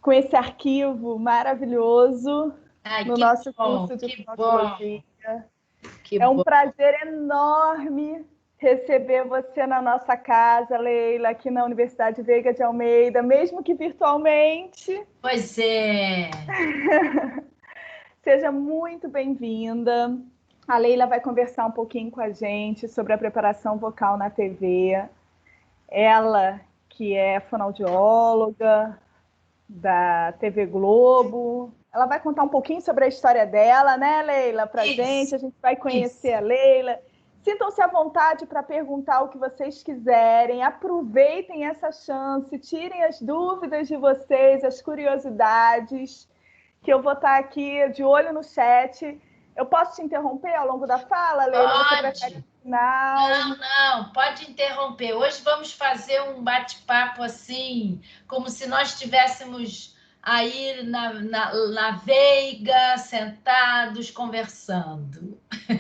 com esse arquivo maravilhoso Ai, no que nosso bom, curso de que fonoaudiologia. que É um bom. prazer enorme receber você na nossa casa, Leila, aqui na Universidade Veiga de Almeida, mesmo que virtualmente. Pois é. Seja muito bem-vinda. A Leila vai conversar um pouquinho com a gente sobre a preparação vocal na TV. Ela, que é fonoaudióloga da TV Globo, ela vai contar um pouquinho sobre a história dela, né, Leila, para a gente. A gente vai conhecer a Leila. Sintam-se à vontade para perguntar o que vocês quiserem. Aproveitem essa chance, tirem as dúvidas de vocês, as curiosidades, que eu vou estar aqui de olho no chat. Eu posso te interromper ao longo da fala, Leila? Você prefere no final? Não, pode interromper. Hoje vamos fazer um bate-papo assim, como se nós estivéssemos aí na Veiga, sentados, conversando.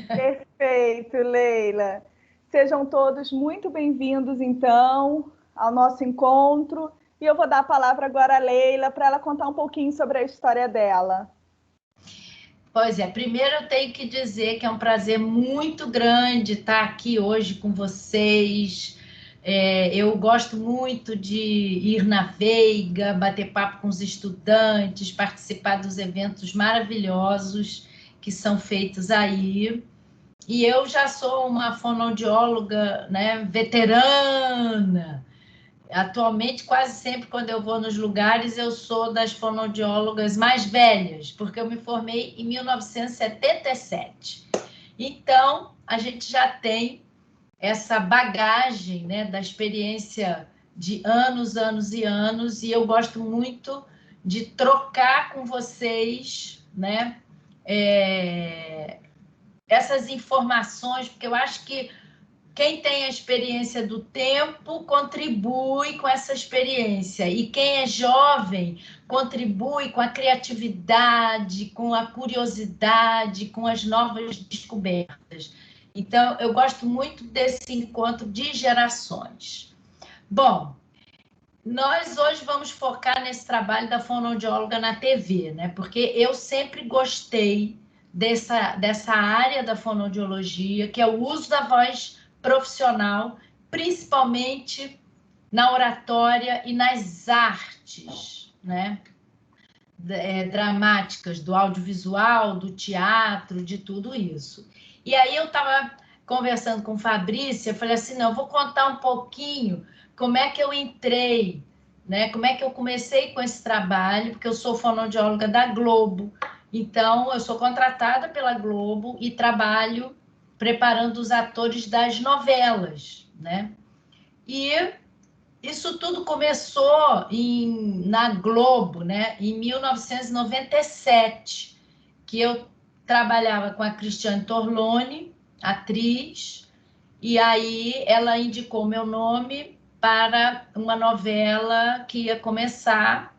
Perfeito, Leila. Sejam todos muito bem-vindos, então, ao nosso encontro. E eu vou dar a palavra agora à Leila para ela contar um pouquinho sobre a história dela. Pois é, primeiro eu tenho que dizer que é um prazer muito grande estar aqui hoje com vocês. Eu gosto muito de ir na Veiga, bater papo com os estudantes, participar dos eventos maravilhosos que são feitos aí. E eu já sou uma fonoaudióloga, né, veterana. Atualmente, quase sempre, quando eu vou nos lugares, eu sou das fonoaudiólogas mais velhas, porque eu me formei em 1977. Então, a gente já tem essa bagagem, né, da experiência de anos, anos e anos, e eu gosto muito de trocar com vocês, né, essas informações, porque eu acho que quem tem a experiência do tempo contribui com essa experiência. E quem é jovem contribui com a criatividade, com a curiosidade, com as novas descobertas. Então, eu gosto muito desse encontro de gerações. Bom, nós hoje vamos focar nesse trabalho da fonoaudióloga na TV, né? Porque eu sempre gostei dessa área da fonoaudiologia, que é o uso da voz profissional, principalmente na oratória e nas artes, né? Dramáticas, do audiovisual, do teatro, de tudo isso. E aí eu estava conversando com Fabrícia, eu falei assim, não, eu vou contar um pouquinho como é que eu entrei, né? Como é que eu comecei com esse trabalho, porque eu sou fonoaudióloga da Globo, então eu sou contratada pela Globo e trabalho preparando os atores das novelas, né? E isso tudo começou na Globo, né? Em 1997, que eu trabalhava com a Cristiane Torlone, atriz, e aí ela indicou meu nome para uma novela que ia começar,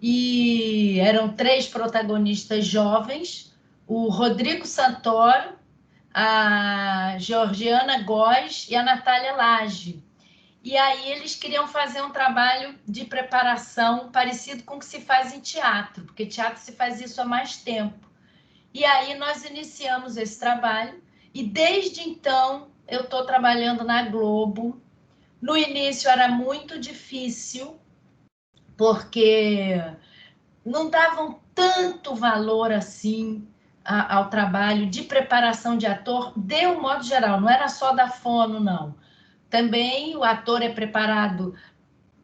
e eram 3 protagonistas jovens, o Rodrigo Santoro, a Georgiana Góes e a Natália Lage. E aí eles queriam fazer um trabalho de preparação parecido com o que se faz em teatro, porque teatro se faz isso há mais tempo. E aí nós iniciamos esse trabalho, e desde então eu estou trabalhando na Globo. No início era muito difícil, porque não davam tanto valor assim ao trabalho de preparação de ator, de um modo geral, não era só da fono, não. Também o ator é preparado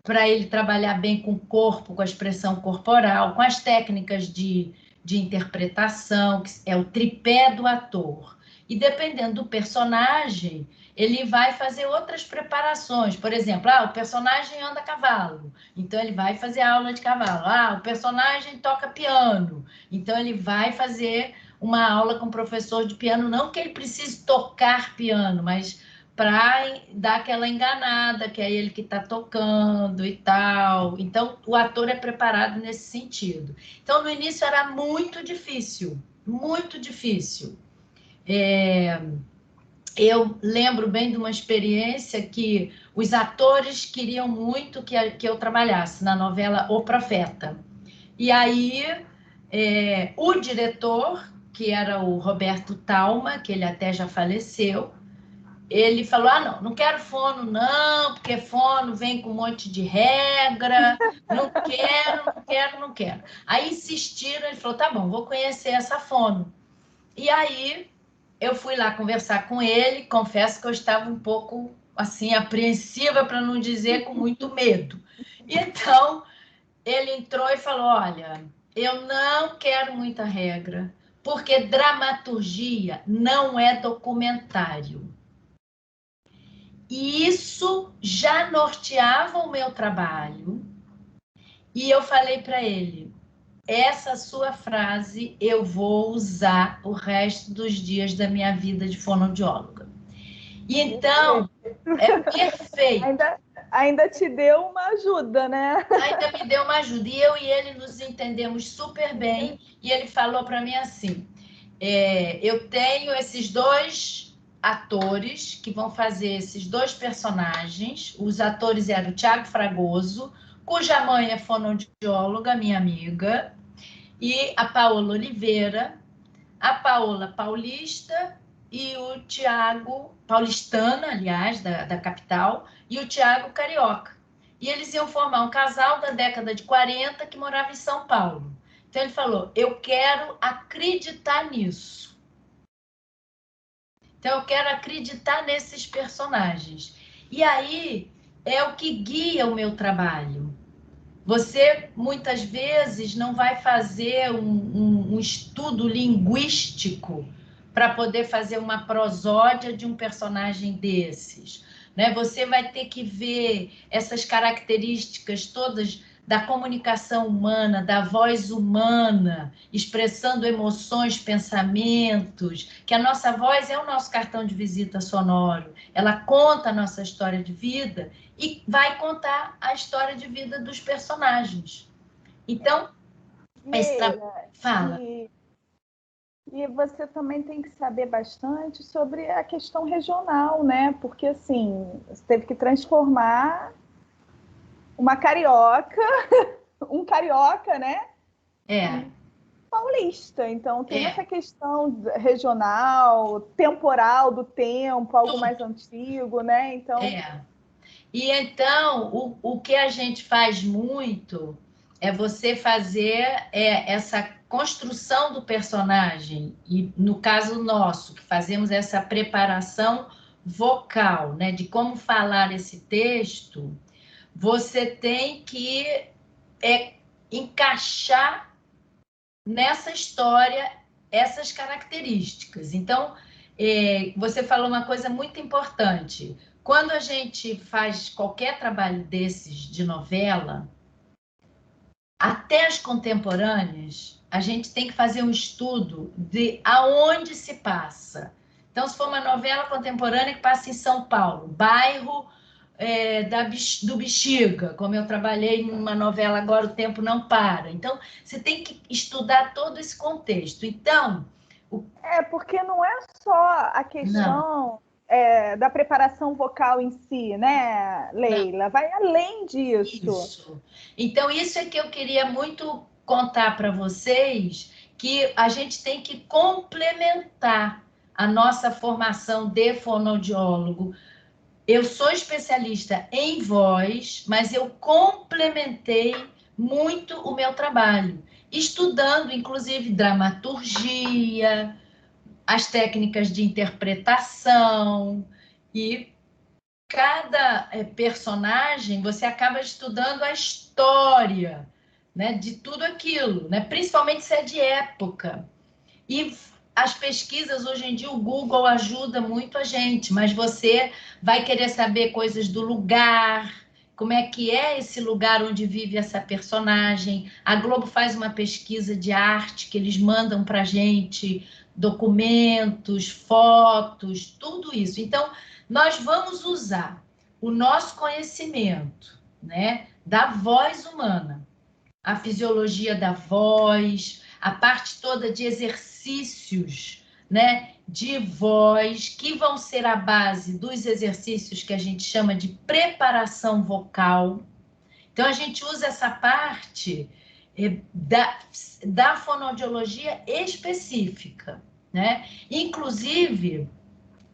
para ele trabalhar bem com o corpo, com a expressão corporal, com as técnicas de interpretação, que é o tripé do ator. E dependendo do personagem, ele vai fazer outras preparações. Por exemplo, o personagem anda a cavalo, então ele vai fazer aula de cavalo. O personagem toca piano, então ele vai fazer uma aula com o professor de piano. Não que ele precise tocar piano, mas para dar aquela enganada, que é ele que está tocando e tal. Então, o ator é preparado nesse sentido. Então, no início era muito difícil, muito difícil. Eu lembro bem de uma experiência que os atores queriam muito que eu trabalhasse na novela O Profeta. E aí, o diretor, que era o Roberto Talma, que ele até já faleceu, ele falou, não quero fono não, porque fono vem com um monte de regra, não quero, não quero, não quero. Aí insistiram, ele falou, tá bom, vou conhecer essa fono. E aí eu fui lá conversar com ele, confesso que eu estava um pouco, assim, apreensiva, para não dizer com muito medo. Então, ele entrou e falou, olha, eu não quero muita regra, porque dramaturgia não é documentário. E isso já norteava o meu trabalho. E eu falei para ele, essa sua frase eu vou usar o resto dos dias da minha vida de fonoaudióloga. E então, é perfeito. Ainda te deu uma ajuda, né? Ainda me deu uma ajuda. E eu e ele nos entendemos super bem. E ele falou para mim assim, eu tenho esses 2 atores que vão fazer esses 2 personagens. Os atores eram o Thiago Fragoso, cuja mãe é fonoaudióloga, minha amiga, e a Paola Oliveira, a Paola paulista e o Thiago, paulistana, aliás, da capital, e o Thiago carioca. E eles iam formar um casal da década de 40 que morava em São Paulo. Então ele falou, eu quero acreditar nisso. Então eu quero acreditar nesses personagens. E aí é o que guia o meu trabalho. Você, muitas vezes, não vai fazer um estudo linguístico para poder fazer uma prosódia de um personagem desses, né? Você vai ter que ver essas características todas da comunicação humana, da voz humana, expressando emoções, pensamentos, que a nossa voz é o nosso cartão de visita sonoro, ela conta a nossa história de vida e vai contar a história de vida dos personagens. Então, fala. E você também tem que saber bastante sobre a questão regional, né? Porque, assim, você teve que transformar uma carioca, um carioca, né? Paulista. Então, tem essa questão regional, temporal do tempo, algo mais antigo, né? Então... E então, o que a gente faz muito é você fazer essa construção do personagem, e no caso nosso, que fazemos essa preparação vocal, né, de como falar esse texto, você tem que encaixar nessa história essas características. Então, você falou uma coisa muito importante. Quando a gente faz qualquer trabalho desses de novela, até as contemporâneas, a gente tem que fazer um estudo de aonde se passa. Então, se for uma novela contemporânea que passa em São Paulo, bairro do Bexiga, como eu trabalhei numa novela agora, O Tempo Não Para. Então, você tem que estudar todo esse contexto. Então... porque não é só a questão da preparação vocal em si, né, Leila? Não. Vai além disso. Isso. Então, isso é que eu queria muito contar para vocês, que a gente tem que complementar a nossa formação de fonoaudiólogo. Eu sou especialista em voz, mas eu complementei muito o meu trabalho, estudando, inclusive, dramaturgia, as técnicas de interpretação, e cada personagem, você acaba estudando a história, né, de tudo aquilo, né, principalmente se é de época. E as pesquisas, hoje em dia, o Google ajuda muito a gente, mas você vai querer saber coisas do lugar, como é que é esse lugar onde vive essa personagem. A Globo faz uma pesquisa de arte que eles mandam para a gente, documentos, fotos, tudo isso. Então, nós vamos usar o nosso conhecimento, né, da voz humana, a fisiologia da voz, a parte toda de exercícios, né, de voz, que vão ser a base dos exercícios que a gente chama de preparação vocal. Então, a gente usa essa parte da fonoaudiologia específica, né? Inclusive,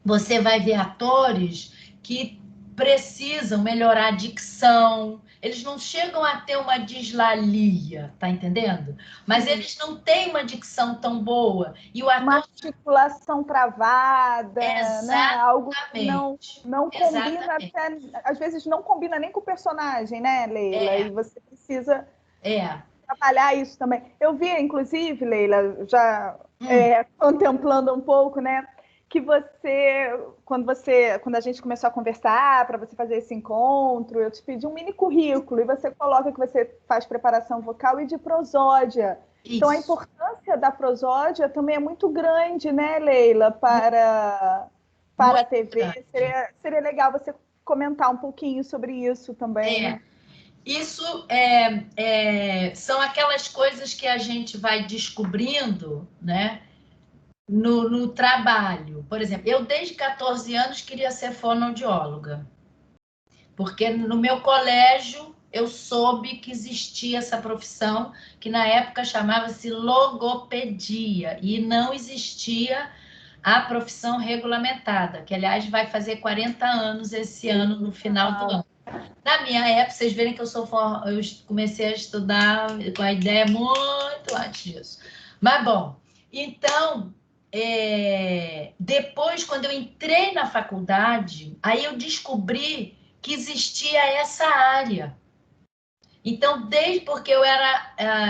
você vai ver atores que precisam melhorar a dicção, eles não chegam a ter uma dislalia, tá entendendo? Mas eles não têm uma dicção tão boa. E o ator... Uma articulação travada, né? Algo que Exatamente. não combina, até, às vezes não combina nem com o personagem, né, Leila? E você precisa trabalhar isso também. Eu vi, inclusive, Leila, já contemplando um pouco, né? Que quando a gente começou a conversar para você fazer esse encontro, eu te pedi um mini currículo e você coloca que você faz preparação vocal e de prosódia. Isso. Então a importância da prosódia também é muito grande, né, Leila, para a TV. Seria legal você comentar um pouquinho sobre isso também. Isso são aquelas coisas que a gente vai descobrindo, né? No trabalho. Por exemplo, eu desde 14 anos queria ser fonoaudióloga, porque no meu colégio eu soube que existia essa profissão, que na época chamava-se logopedia, e não existia a profissão regulamentada, que aliás vai fazer 40 anos esse ano, no final do ano. Na minha época, vocês verem que eu comecei a estudar com a ideia muito antes disso. Mas, bom, então, depois, quando eu entrei na faculdade, aí eu descobri que existia essa área. Então, porque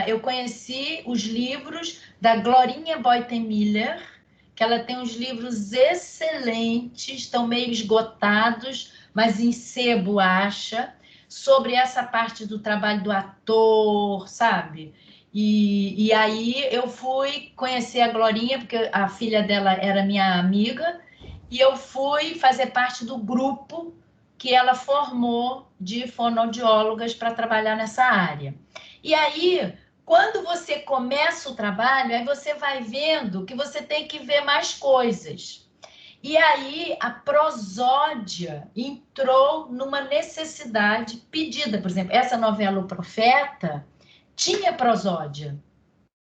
eu conheci os livros da Glorinha Boyten-Miller, que ela tem uns livros excelentes, estão meio esgotados, mas em sebo acha, sobre essa parte do trabalho do ator, sabe? E aí eu fui conhecer a Glorinha, porque a filha dela era minha amiga, e eu fui fazer parte do grupo que ela formou de fonoaudiólogas para trabalhar nessa área. E aí, quando você começa o trabalho, aí você vai vendo que você tem que ver mais coisas. E aí, a prosódia entrou numa necessidade pedida. Por exemplo, essa novela O Profeta tinha prosódia,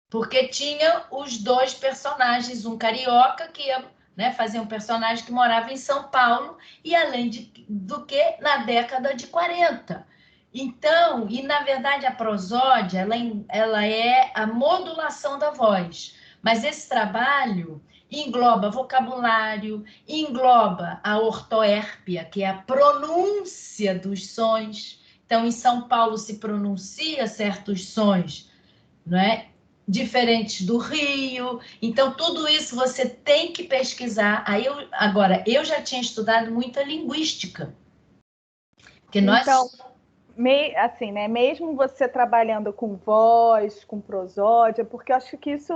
porque tinha os dois personagens, um carioca que ia, né, fazer um personagem que morava em São Paulo, e além do que na década de 40. Então, e na verdade a prosódia, ela é a modulação da voz, mas esse trabalho engloba vocabulário, engloba a ortoérpia, que é a pronúncia dos sons. Então, em São Paulo se pronuncia certos sons, não é? Diferentes do Rio. Então, tudo isso você tem que pesquisar. Agora, eu já tinha estudado muita linguística. Então, assim, né? Mesmo você trabalhando com voz, com prosódia, porque eu acho que isso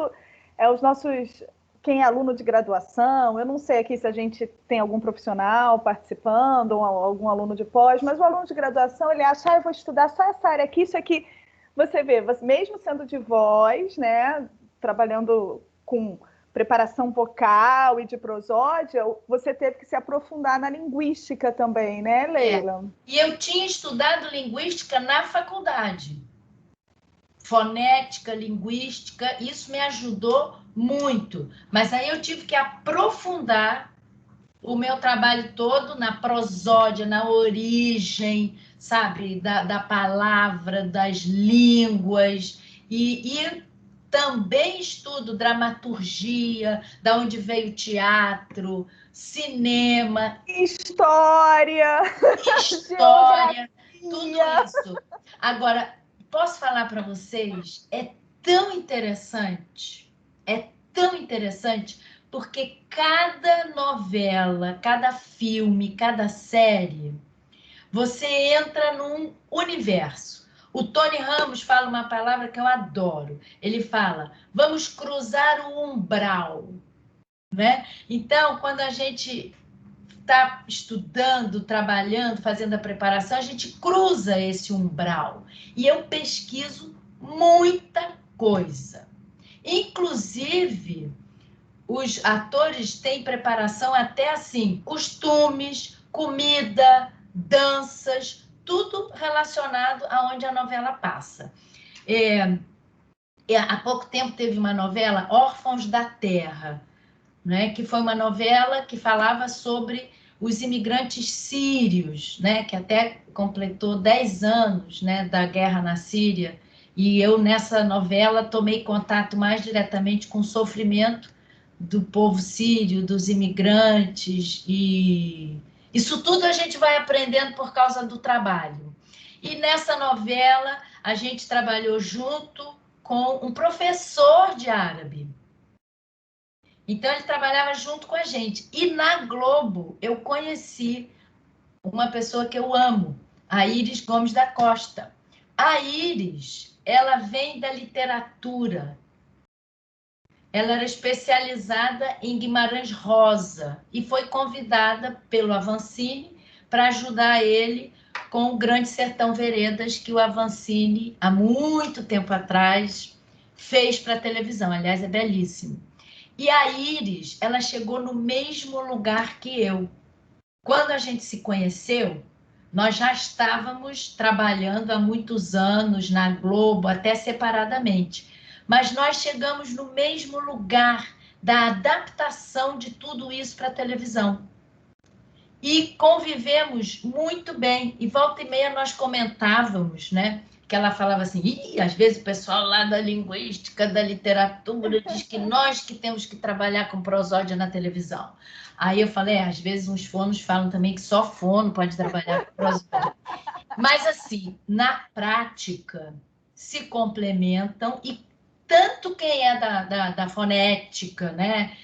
é os nossos... Quem é aluno de graduação, eu não sei aqui se a gente tem algum profissional participando, ou algum aluno de pós, mas o aluno de graduação, ele acha, eu vou estudar só essa área aqui, isso aqui. Você vê, mesmo sendo de voz, né, trabalhando com preparação vocal e de prosódia, você teve que se aprofundar na linguística também, né, Leila? E eu tinha estudado linguística na faculdade. Fonética, linguística, isso me ajudou muito. Mas aí eu tive que aprofundar o meu trabalho todo na prosódia, na origem, sabe, da palavra, das línguas, e também estudo dramaturgia, da onde veio o teatro, cinema, história, tudo isso. Agora, posso falar para vocês, é tão interessante, porque cada novela, cada filme, cada série, você entra num universo. O Tony Ramos fala uma palavra que eu adoro. Ele fala, vamos cruzar o umbral, né? Então, quando a gente está estudando, trabalhando, fazendo a preparação, a gente cruza esse umbral. E eu pesquiso muita coisa. Inclusive, os atores têm preparação até assim, costumes, comida, danças, tudo relacionado aonde a novela passa. Há pouco tempo teve uma novela, Órfãos da Terra, né, que foi uma novela que falava sobre os imigrantes sírios, né, que até completou 10 anos, né, da guerra na Síria, e eu nessa novela tomei contato mais diretamente com o sofrimento do povo sírio, dos imigrantes, e isso tudo a gente vai aprendendo por causa do trabalho. E nessa novela a gente trabalhou junto com um professor de árabe. Então, ele trabalhava junto com a gente. E na Globo, eu conheci uma pessoa que eu amo, a Iris Gomes da Costa. A Iris, ela vem da literatura. Ela era especializada em Guimarães Rosa e foi convidada pelo Avancini para ajudar ele com o Grande Sertão Veredas, que o Avancini, há muito tempo atrás, fez para a televisão. Aliás, é belíssimo. E a Iris, ela chegou no mesmo lugar que eu. Quando a gente se conheceu, nós já estávamos trabalhando há muitos anos na Globo, até separadamente. Mas nós chegamos no mesmo lugar da adaptação de tudo isso para a televisão. E convivemos muito bem. E volta e meia nós comentávamos, né? Que ela falava assim, às vezes o pessoal lá da linguística, da literatura, diz que nós que temos que trabalhar com prosódia na televisão. Aí eu falei, às vezes uns fonos falam também que só fono pode trabalhar com prosódia. Mas assim, na prática, se complementam e tanto quem é da fonética, né?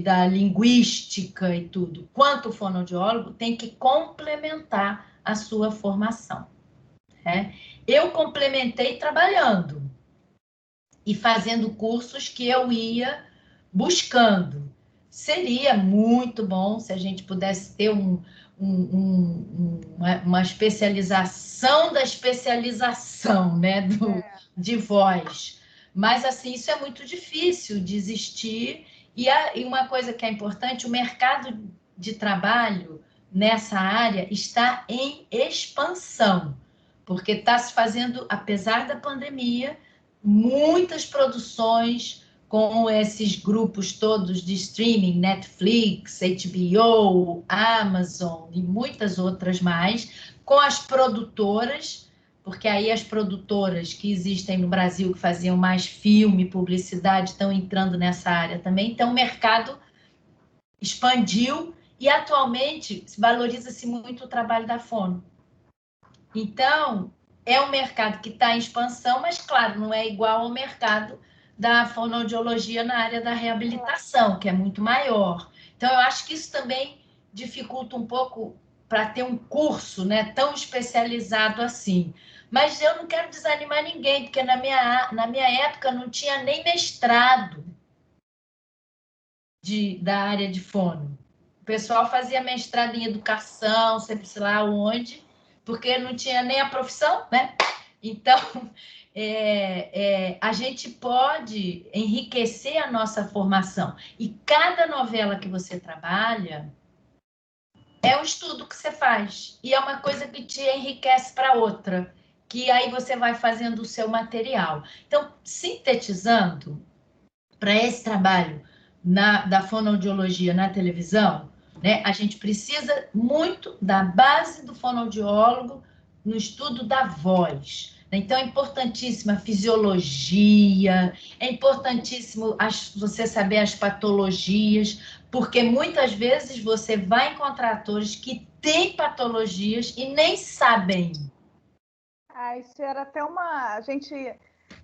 Da linguística e tudo, quanto o fonoaudiólogo tem que complementar a sua formação. Né? Eu complementei trabalhando e fazendo cursos que eu ia buscando. Seria muito bom se a gente pudesse ter uma especialização da especialização, né, de voz. Mas, assim, isso é muito difícil de existir. E uma coisa que é importante, o mercado de trabalho nessa área está em expansão, porque está se fazendo, apesar da pandemia, muitas produções com esses grupos todos de streaming, Netflix, HBO, Amazon e muitas outras mais, com as produtoras, porque aí as produtoras que existem no Brasil, que faziam mais filme, publicidade, estão entrando nessa área também. Então, o mercado expandiu e, atualmente, valoriza-se muito o trabalho da fono. Então, é um mercado que está em expansão, mas, claro, não é igual ao mercado da fonoaudiologia na área da reabilitação, que é muito maior. Então, eu acho que isso também dificulta um pouco para ter um curso, né, tão especializado assim. Mas eu não quero desanimar ninguém, porque na minha época não tinha nem mestrado da área de fono. O pessoal fazia mestrado em educação, sempre sei lá onde, porque não tinha nem a profissão, né? Então, a gente pode enriquecer a nossa formação. E cada novela que você trabalha é um estudo que você faz. E é uma coisa que te enriquece para outra. Que aí você vai fazendo o seu material. Então, sintetizando, para esse trabalho da fonoaudiologia na televisão, né, a gente precisa muito da base do fonoaudiólogo no estudo da voz. Então, é importantíssima a fisiologia, é importantíssimo você saber as patologias, porque muitas vezes você vai encontrar atores que têm patologias e nem sabem. Isso era até a gente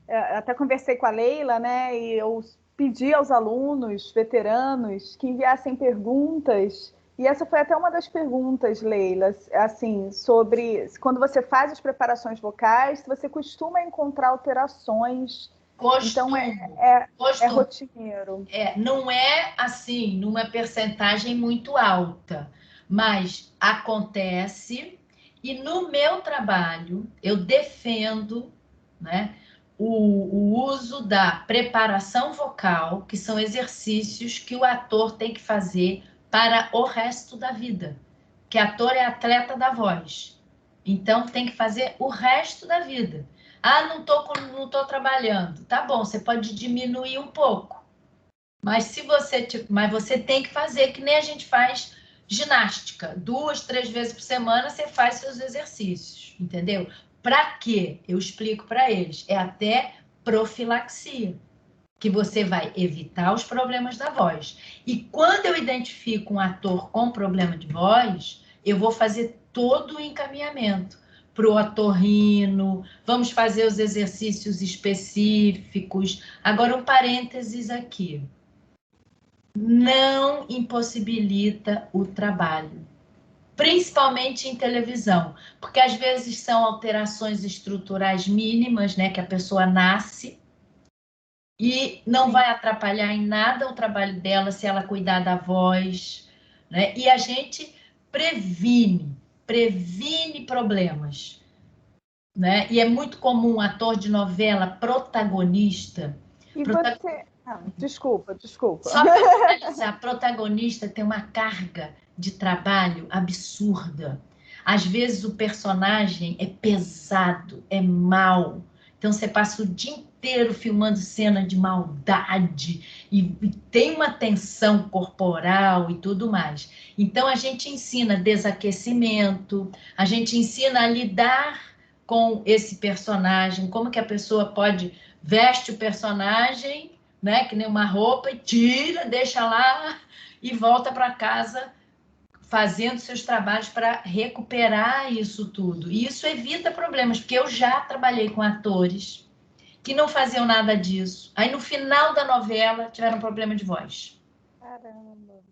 até conversei com a Leila, né? E eu pedi aos alunos veteranos que enviassem perguntas. E essa foi até uma das perguntas, Leila, assim, sobre quando você faz as preparações vocais, se você costuma encontrar alterações. Costumo, então é rotineiro. Não é assim, numa percentagem muito alta, mas acontece. E no meu trabalho, eu defendo, né, o uso da preparação vocal, que são exercícios que o ator tem que fazer para o resto da vida. Que ator é atleta da voz. Então, tem que fazer o resto da vida. Ah, não tô trabalhando. Tá bom, você pode diminuir um pouco. Mas mas você tem que fazer que nem a gente faz ginástica. 2, 3 vezes por semana você faz seus exercícios, entendeu? Para quê? Eu explico para eles. É até profilaxia, que você vai evitar os problemas da voz. E quando eu identifico um ator com problema de voz, eu vou fazer todo o encaminhamento para o otorrino, vamos fazer os exercícios específicos. Agora, um parênteses aqui. Não impossibilita o trabalho, principalmente em televisão, porque às vezes são alterações estruturais mínimas, né, que a pessoa nasce e não vai atrapalhar em nada o trabalho dela se ela cuidar da voz, né? E a gente previne problemas, né? E é muito comum um ator de novela protagonista. E você. Ah, desculpa. Só para finalizar, a protagonista tem uma carga de trabalho absurda. Às vezes o personagem é pesado, é mau. Então você passa o dia inteiro filmando cena de maldade e tem uma tensão corporal e tudo mais. Então a gente ensina desaquecimento, a gente ensina a lidar com esse personagem, como que a pessoa pode veste o personagem, né, que nem uma roupa, e tira, deixa lá e volta para casa fazendo seus trabalhos para recuperar isso tudo. E isso evita problemas, porque eu já trabalhei com atores que não faziam nada disso. Aí no final da novela tiveram problema de voz. Caramba.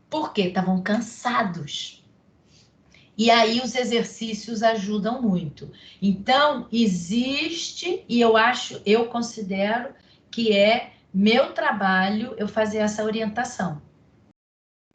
Por quê? Estavam cansados. E aí os exercícios ajudam muito. Então, existe, e eu considero que é meu trabalho eu fazer essa orientação,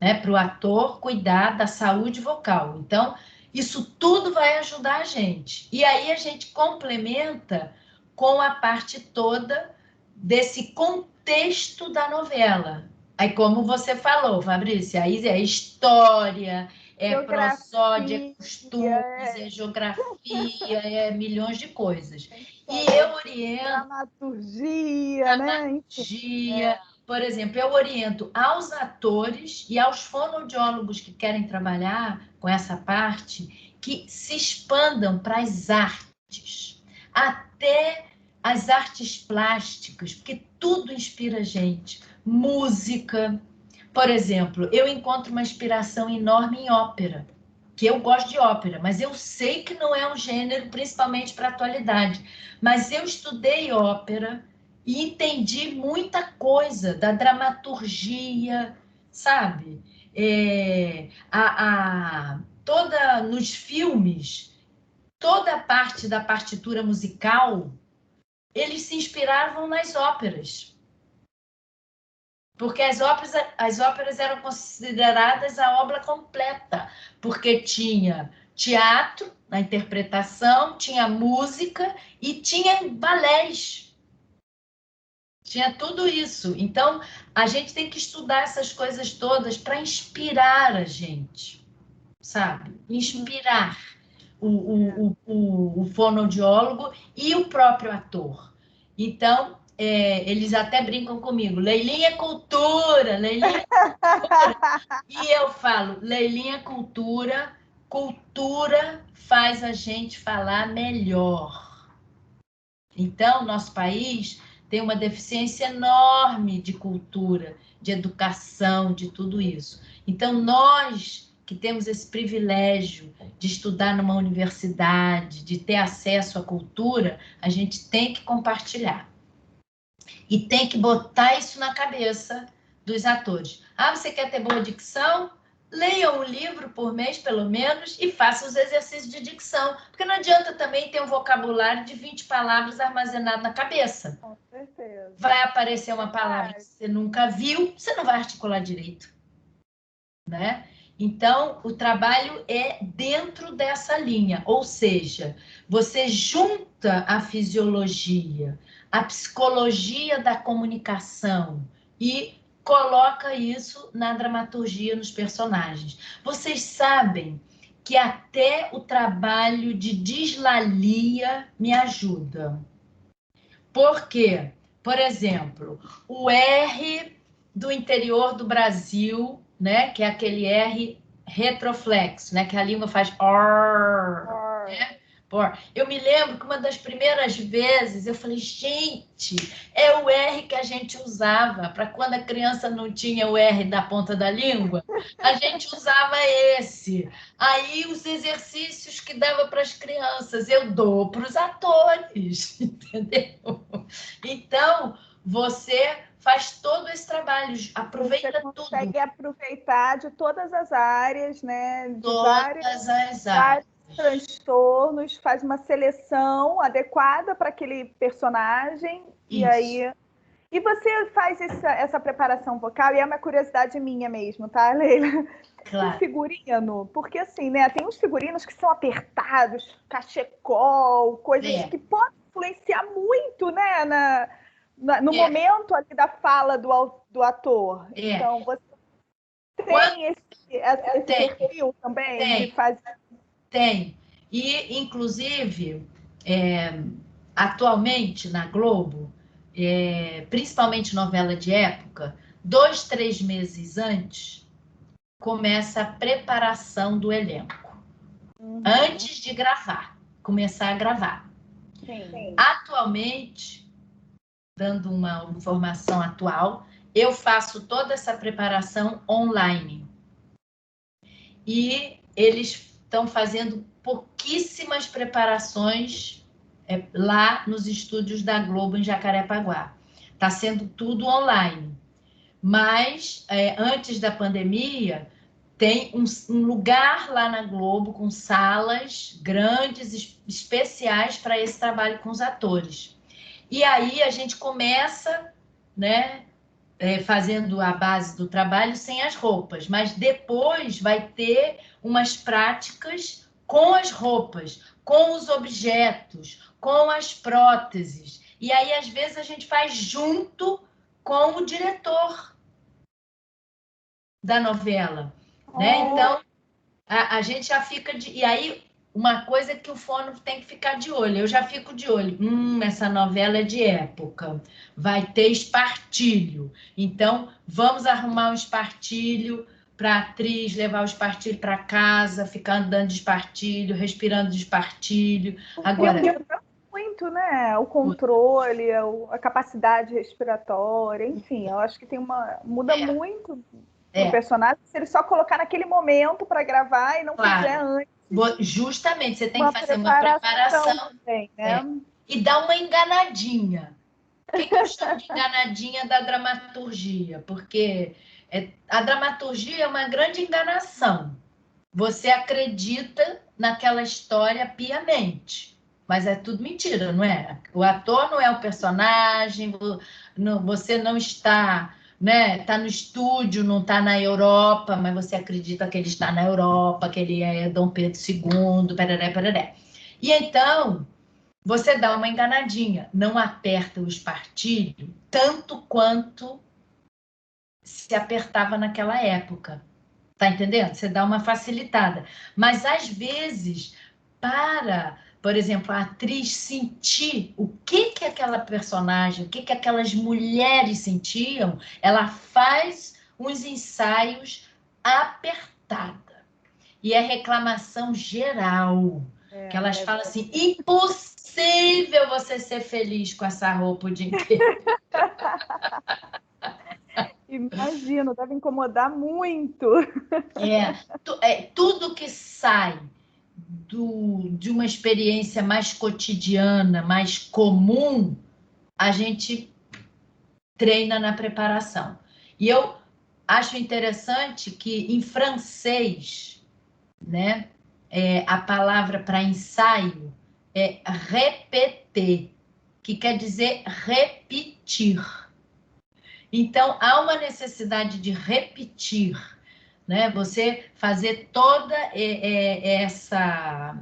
né, para o ator cuidar da saúde vocal. Então, isso tudo vai ajudar a gente. E aí a gente complementa com a parte toda desse contexto da novela. Aí, como você falou, Fabrícia, aí é história, é prosódia, é costumes, é geografia, é milhões de coisas. E eu oriento... Dramaturgia, né? Dramaturgia... Por exemplo, eu oriento aos atores e aos fonoaudiólogos que querem trabalhar com essa parte que se expandam para as artes, até as artes plásticas, porque tudo inspira a gente. Música, por exemplo, eu encontro uma inspiração enorme em ópera, que eu gosto de ópera, mas eu sei que não é um gênero, principalmente para a atualidade. Mas eu estudei ópera e entendi muita coisa da dramaturgia, sabe? Toda nos filmes, toda a parte da partitura musical, eles se inspiravam nas óperas. Porque as óperas eram consideradas a obra completa, porque tinha teatro na interpretação, tinha música e tinha balés. Tinha tudo isso. Então, a gente tem que estudar essas coisas todas para inspirar a gente, sabe? Inspirar o fonoaudiólogo e o próprio ator. Então, eles até brincam comigo, Leilinha é cultura, Leilinha é cultura. E eu falo, Leilinha é cultura, cultura faz a gente falar melhor. Então, nosso país tem uma deficiência enorme de cultura, de educação, de tudo isso. Então, nós que temos esse privilégio de estudar numa universidade, de ter acesso à cultura, a gente tem que compartilhar. E tem que botar isso na cabeça dos atores. Ah, você quer ter boa dicção? Leia um livro por mês, pelo menos, e faça os exercícios de dicção. Porque não adianta também ter um vocabulário de 20 palavras armazenado na cabeça. Com certeza. Vai aparecer uma palavra que você nunca viu, você não vai articular direito, né? Então, o trabalho é dentro dessa linha, ou seja, você junta a fisiologia, a psicologia da comunicação e coloca isso na dramaturgia, nos personagens. Vocês sabem que até o trabalho de dislalia me ajuda. Por quê? Por exemplo, o R do interior do Brasil, né, que é aquele R retroflexo, né, que a língua faz or, né? Eu me lembro que uma das primeiras vezes eu falei, gente, é o R que a gente usava para quando a criança não tinha o R da ponta da língua, a gente usava esse. Aí os exercícios que dava para as crianças, eu dou para os atores, entendeu? Então, você faz todo esse trabalho, aproveita Você tudo. consegue aproveitar de todas as áreas, né? De Todas as áreas. vários transtornos, faz uma seleção adequada para aquele personagem. Isso. E aí. E você faz essa preparação vocal, e é uma curiosidade minha mesmo, tá, Leila? Claro. O figurino, porque assim, né? Tem uns figurinos que são apertados, cachecol, coisas que podem influenciar muito, né? No momento ali da fala do ator. Então, você tem esse perfil também de fazer. Tem. E, inclusive, atualmente na Globo, principalmente novela de época, 2, 3 meses antes, começa a preparação do elenco. Antes de gravar, começar a gravar. Sim. Atualmente, dando uma informação atual, eu faço toda essa preparação online. E eles estão fazendo pouquíssimas preparações lá nos estúdios da Globo em Jacarepaguá. Está sendo tudo online. Mas, antes da pandemia, tem um lugar lá na Globo com salas grandes, especiais para esse trabalho com os atores. E aí a gente começa, né, fazendo a base do trabalho sem as roupas, mas depois vai ter umas práticas com as roupas, com os objetos, com as próteses. E aí, às vezes, a gente faz junto com o diretor da novela, né? Então, a gente já fica E aí, uma coisa que o fono tem que ficar de olho. Eu já fico de olho. Essa novela é de época. Vai ter espartilho. Então, vamos arrumar um espartilho para a atriz levar o espartilho para casa, ficar andando de espartilho, respirando de espartilho. Agora, muito, né? O controle, a capacidade respiratória, enfim, eu acho que muda muito o personagem se ele só colocar naquele momento para gravar e não fizer antes. Justamente, você tem que fazer uma preparação também, né? E dar uma enganadinha. O que eu chamo de enganadinha da dramaturgia? Porque a dramaturgia é uma grande enganação. Você acredita naquela história piamente, mas é tudo mentira, não é? O ator não é o personagem, você não está, né? Está no estúdio, não está na Europa, mas você acredita que ele está na Europa, que ele é Dom Pedro II, pereré, pereré. E então, você dá uma enganadinha, não aperta o espartilho tanto quanto se apertava naquela época. Tá entendendo? Você dá uma facilitada. Mas, às vezes, por exemplo, a atriz sentir o que aquela personagem, o que aquelas mulheres sentiam, ela faz uns ensaios apertada. E é reclamação geral. Que elas falam assim, impossível você ser feliz com essa roupa o dia inteiro. Imagino, deve incomodar muito. Tudo que sai de uma experiência mais cotidiana, mais comum, a gente treina na preparação. E eu acho interessante que em francês, né, a palavra para ensaio é répéter, que quer dizer repetir. Então, há uma necessidade de repetir, né? Você fazer toda essa...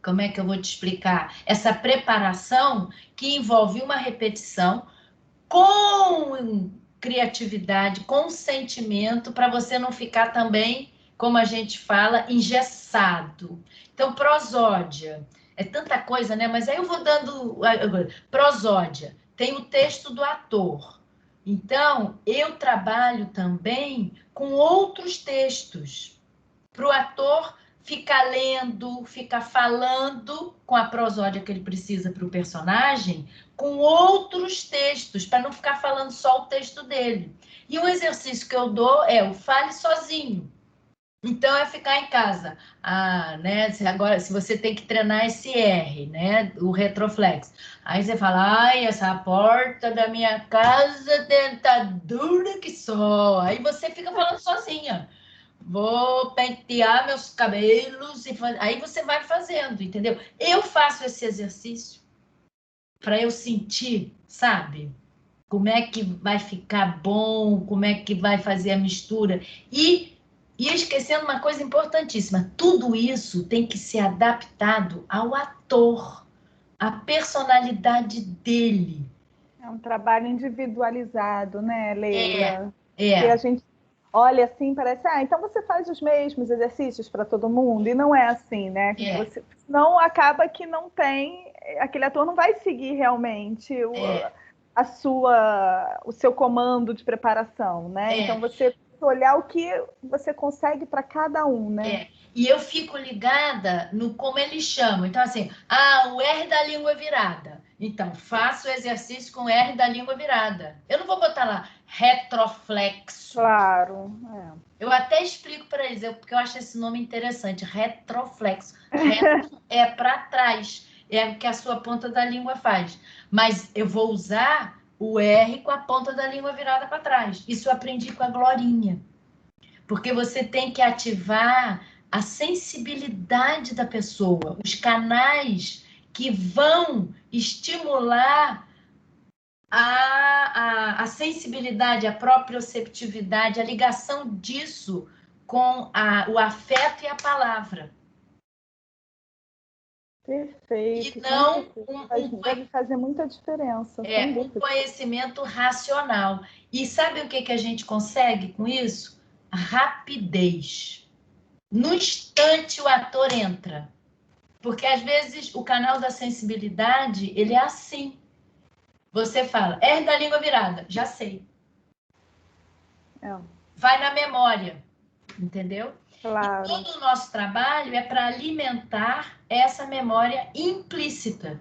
Como é que eu vou te explicar? Essa preparação que envolve uma repetição com criatividade, com sentimento, para você não ficar também como a gente fala, engessado. Então, prosódia, é tanta coisa, né? Mas aí eu vou dando... Prosódia, tem o texto do ator. Então, eu trabalho também com outros textos, para o ator ficar lendo, ficar falando com a prosódia que ele precisa para o personagem, com outros textos, para não ficar falando só o texto dele. E um exercício que eu dou é o fale sozinho. Então, é ficar em casa. Né? Agora, se você tem que treinar esse R, né? O retroflexo. Aí você fala, ai, essa porta da minha casa tá dura que só. Aí você fica falando sozinha. Vou pentear meus cabelos. Aí você vai fazendo, entendeu? Eu faço esse exercício para eu sentir, sabe? Como é que vai ficar bom, como é que vai fazer a mistura. E esquecendo uma coisa importantíssima, tudo isso tem que ser adaptado ao ator, à personalidade dele. É um trabalho individualizado, né, Leila? Que a É, gente olha assim, parece, então você faz os mesmos exercícios para todo mundo, e não é assim, né? é, Não acaba que não tem, aquele ator não vai seguir realmente é, o seu comando de preparação, né? Então é. você olhar o que você consegue para cada um, né? E eu fico ligada no como eles chamam. Então, assim, o R da língua virada. Então, faço o exercício com o R da língua virada. Eu não vou botar lá retroflexo. Claro. Eu até explico para eles, porque eu acho esse nome interessante, retroflexo. Retro é para trás, é o que a sua ponta da língua faz. Mas eu vou usar o R com a ponta da língua virada para trás. Isso eu aprendi com a Glorinha. Porque você tem que ativar a sensibilidade da pessoa, os canais que vão estimular a sensibilidade, a proprioceptividade, a ligação disso com o afeto e a palavra. Perfeito, E com não certeza. Deve fazer muita diferença, sem um dúvida. conhecimento racional. E sabe o que a gente consegue com isso? A rapidez. No instante o ator entra. Porque às vezes o canal da sensibilidade, ele é assim. Você fala, R da língua virada, já sei. É, Vai na memória, entendeu? E claro. todo o nosso trabalho é para alimentar essa memória implícita,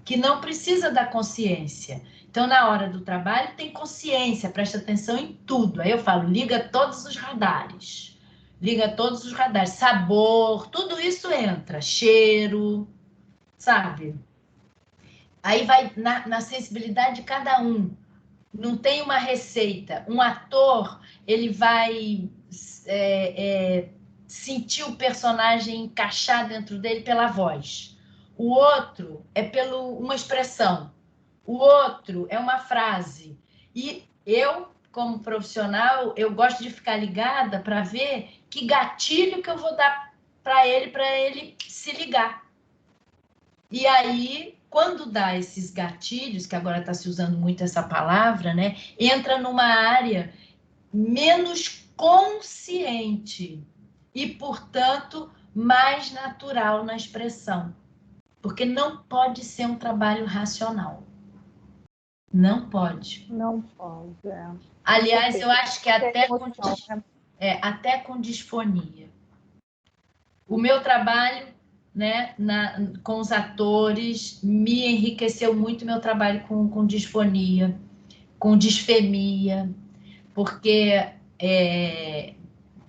que não precisa da consciência. Então, na hora do trabalho, tem consciência, presta atenção em tudo. Aí eu falo, liga todos os radares. Liga todos os radares. Sabor, tudo isso entra. Cheiro, sabe? Aí vai na sensibilidade de cada um. Não tem uma receita. Um ator, ele vai sentir o personagem encaixar dentro dele pela voz. O outro é pelo uma expressão. O outro é uma frase. E eu, como profissional, eu gosto de ficar ligada para ver que gatilho que eu vou dar para ele se ligar. E aí, quando dá esses gatilhos, que agora está se usando muito essa palavra, né? Entra numa área menos consciente e, portanto, mais natural na expressão. Porque não pode ser um trabalho racional. Não pode. Não pode. Aliás, eu acho que Tem emoção, né? até com disfonia. O meu trabalho, né, com os atores me enriqueceu muito meu trabalho com disfonia, com disfemia, porque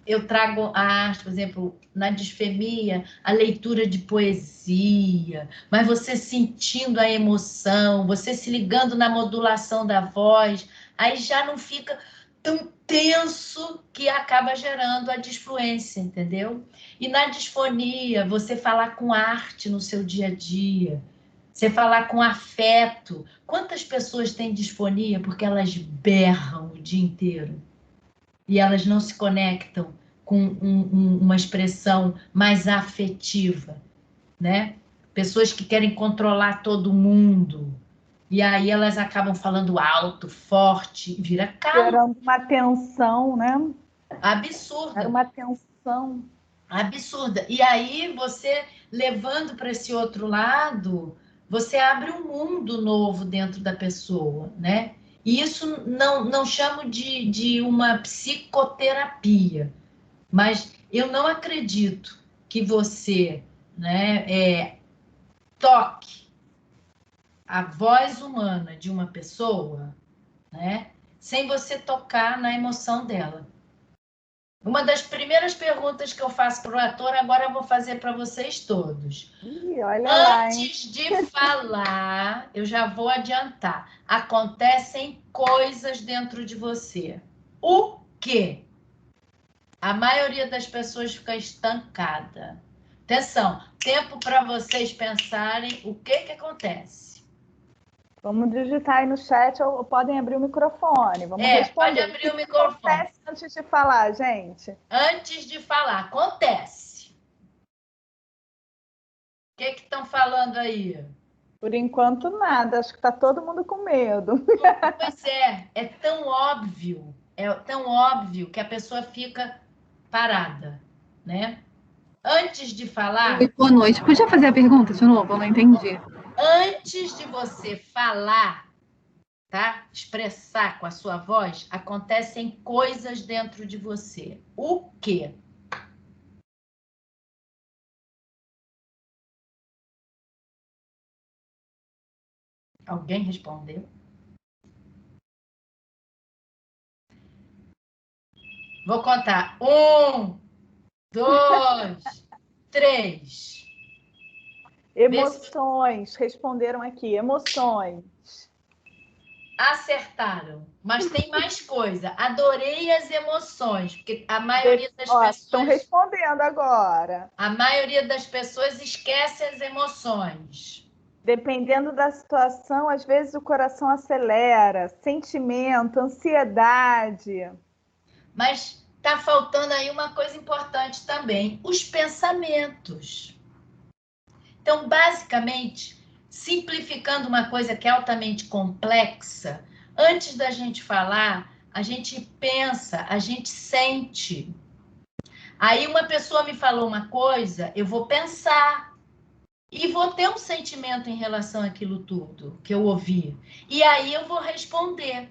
eu trago a arte, por exemplo, na disfemia, a leitura de poesia, mas você sentindo a emoção, você se ligando na modulação da voz, aí já não fica tão tenso que acaba gerando a disfluência, entendeu? E na disfonia, você falar com arte no seu dia a dia, você falar com afeto. Quantas pessoas têm disfonia porque elas berram o dia inteiro? E elas não se conectam com uma expressão mais afetiva, né? Pessoas que querem controlar todo mundo, e aí elas acabam falando alto, forte, vira calo. Gerando uma tensão, né? Era Absurda. uma tensão emoção. Absurda. E aí, você, levando para esse outro lado, você abre um mundo novo dentro da pessoa, né? E isso não chamo de uma psicoterapia, mas eu não acredito que você, né, toque a voz humana de uma pessoa, né, sem você tocar na emoção dela. Uma das primeiras perguntas que eu faço para o ator, agora eu vou fazer para vocês todos. Ih, olha lá, hein? Antes de falar, eu já vou adiantar. Acontecem coisas dentro de você. O quê? A maioria das pessoas fica estancada. Atenção, tempo para vocês pensarem o que acontece. Vamos digitar aí no chat ou podem abrir o microfone. Vamos Pode responder. abrir o O que microfone. acontece antes de falar, gente? Antes de falar, acontece. O que estão falando aí? Por enquanto, nada. Acho que está todo mundo com medo. Pois é tão óbvio que a pessoa fica parada, né? Antes de falar, Oi, boa noite. Podia fazer a pergunta de novo? Eu não entendi. antes de você falar, tá? Expressar com a sua voz, acontecem coisas dentro de você. O quê? Alguém respondeu? Vou contar. 1, 2, 3. Emoções. Responderam aqui. Emoções. Acertaram. Mas tem mais coisa. Adorei as emoções, porque a maioria das pessoas... Estão respondendo agora. A maioria das pessoas esquece as emoções. Dependendo da situação, às vezes o coração acelera. Sentimento, ansiedade. Mas tá faltando aí uma coisa importante também: os pensamentos. Então, basicamente, simplificando uma coisa que é altamente complexa, antes da gente falar, a gente pensa, a gente sente. Aí uma pessoa me falou uma coisa, eu vou pensar e vou ter um sentimento em relação àquilo tudo que eu ouvi. E aí eu vou responder.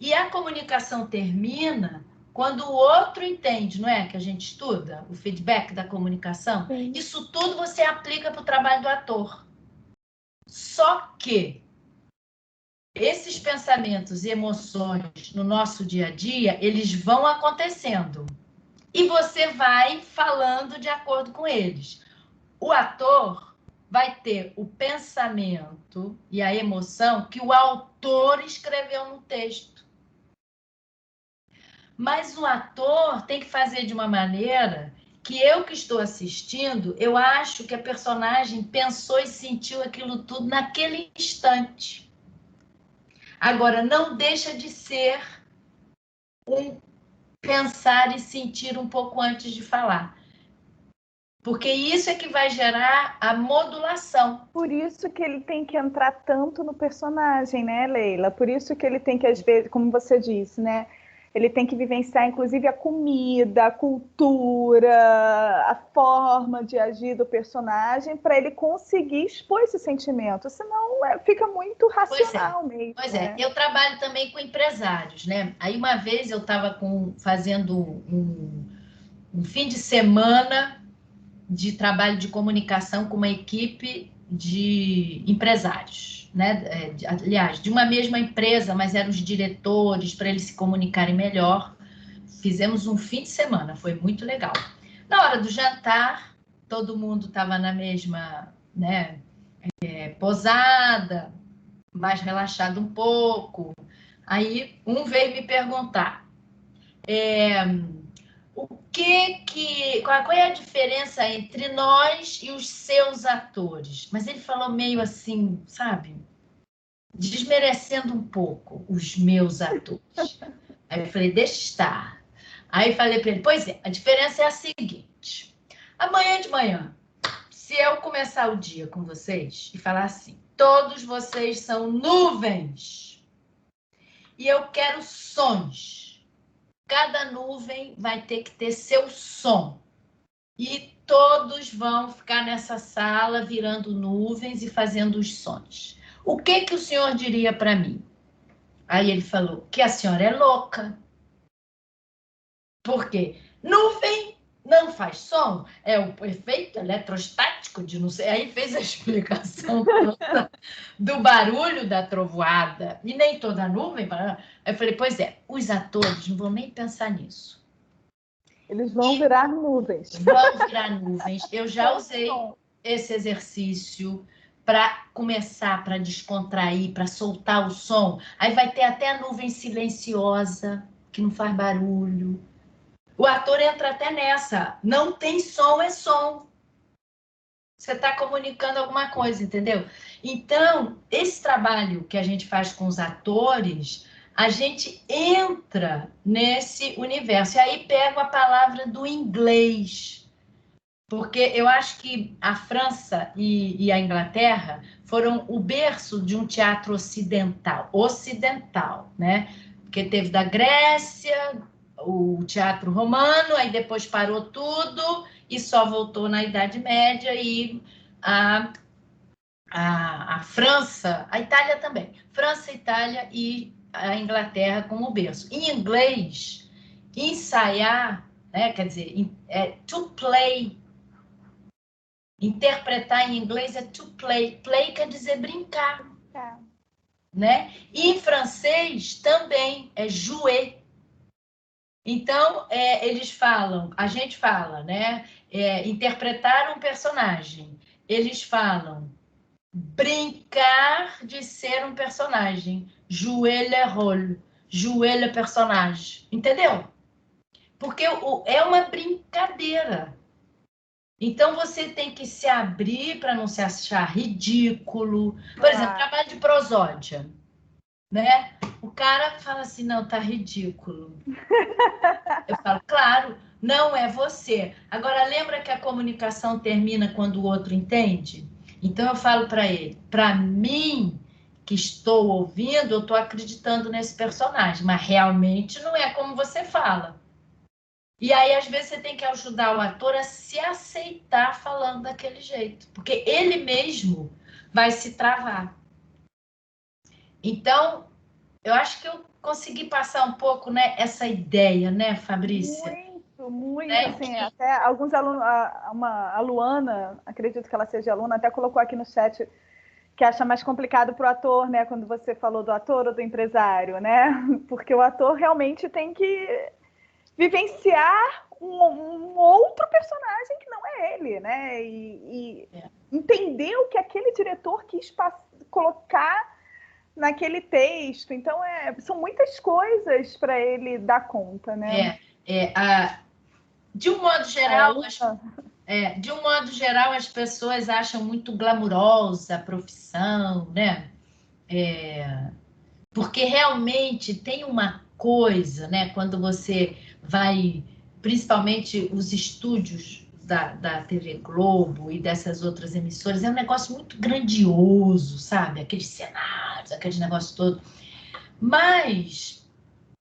E a comunicação termina quando o outro entende, não é? Que a gente estuda o feedback da comunicação. Sim. Isso tudo você aplica para o trabalho do ator. Só que esses pensamentos e emoções no nosso dia a dia, eles vão acontecendo. E você vai falando de acordo com eles. O ator vai ter o pensamento e a emoção que o autor escreveu no texto. Mas o ator tem que fazer de uma maneira que eu que estou assistindo, eu acho que a personagem pensou e sentiu aquilo tudo naquele instante. Agora, não deixa de ser um pensar e sentir um pouco antes de falar. Porque isso é que vai gerar a modulação. Por isso que ele tem que entrar tanto no personagem, né, Leila? Por isso que ele tem que, às vezes, como você disse, né? Ele tem que vivenciar, inclusive, a comida, a cultura, a forma de agir do personagem, para ele conseguir expor esse sentimento. Senão, fica muito racional mesmo. Pois é, eu trabalho também com empresários, né? Aí, uma vez, eu estava fazendo um fim de semana de trabalho de comunicação com uma equipe de empresários, né? Aliás, de uma mesma empresa, mas eram os diretores, para eles se comunicarem melhor. Fizemos um fim de semana, foi muito legal. Na hora do jantar, todo mundo estava na mesma, né, posada, mais relaxado um pouco. Aí um veio me perguntar, qual é a diferença entre nós e os seus atores? Mas ele falou meio assim, sabe? Desmerecendo um pouco os meus atores. Aí eu falei, deixa estar. Aí falei para ele, pois é, a diferença é a seguinte. Amanhã de manhã, se eu começar o dia com vocês e falar assim, todos vocês são nuvens e eu quero sons. cada nuvem vai ter que ter seu som. E todos vão ficar nessa sala virando nuvens e fazendo os sons. O que o senhor diria para mim? Aí ele falou que a senhora é louca. Por quê? Nuvem não faz som, é o efeito eletrostático de não sei. Aí fez a explicação toda do barulho da trovoada. E nem toda nuvem. Aí eu falei, pois é, os atores não vão nem pensar nisso. Eles vão virar nuvens. Vão virar nuvens. Eu já usei esse exercício para começar, para descontrair, para soltar o som. Aí vai ter até a nuvem silenciosa, que não faz barulho. O ator entra até nessa. Não tem som, é som. Você está comunicando alguma coisa, entendeu? Então, esse trabalho que a gente faz com os atores, a gente entra nesse universo. E aí pego a palavra do inglês. Porque eu acho que a França e a Inglaterra foram o berço de um teatro ocidental, né? Porque teve da Grécia, o teatro romano, aí depois parou tudo e só voltou na Idade Média e a França, a Itália também. França, Itália e a Inglaterra como berço. Em inglês, ensaiar, né, quer dizer, to play. Interpretar em inglês é to play. Play quer dizer brincar. Né? E em francês também é jouer. Então, eles falam, a gente fala, né? Interpretar um personagem. Eles falam brincar de ser um personagem. Jouer le rôle. Jouer le personnage. Entendeu? Porque é uma brincadeira. Então, você tem que se abrir para não se achar ridículo. Por exemplo, trabalho de prosódia, né? O cara fala assim, não, tá ridículo. Eu falo, claro, não é você. Agora, lembra que a comunicação termina quando o outro entende? Então, eu falo para ele, para mim, que estou ouvindo, eu estou acreditando nesse personagem, mas realmente não é como você fala. E aí, às vezes, você tem que ajudar o ator a se aceitar falando daquele jeito. Porque ele mesmo vai se travar. Então, eu acho que eu consegui passar um pouco, né, essa ideia, né, Fabrícia? Muito. Né? Assim, até alguns alunos... A Luana, acredito que ela seja aluna, até colocou aqui no chat que acha mais complicado para o ator, né? Quando você falou do ator ou do empresário, né? Porque o ator realmente tem que vivenciar um outro personagem que não é ele, né? E entender o que aquele diretor quis colocar naquele texto. Então, são muitas coisas para ele dar conta, né? De um modo geral, as pessoas acham muito glamurosa a profissão, né? Porque realmente tem uma coisa, né? Quando você vai, principalmente os estúdios da TV Globo e dessas outras emissoras, é um negócio muito grandioso, sabe? Aqueles cenários, aqueles negócios todos. Mas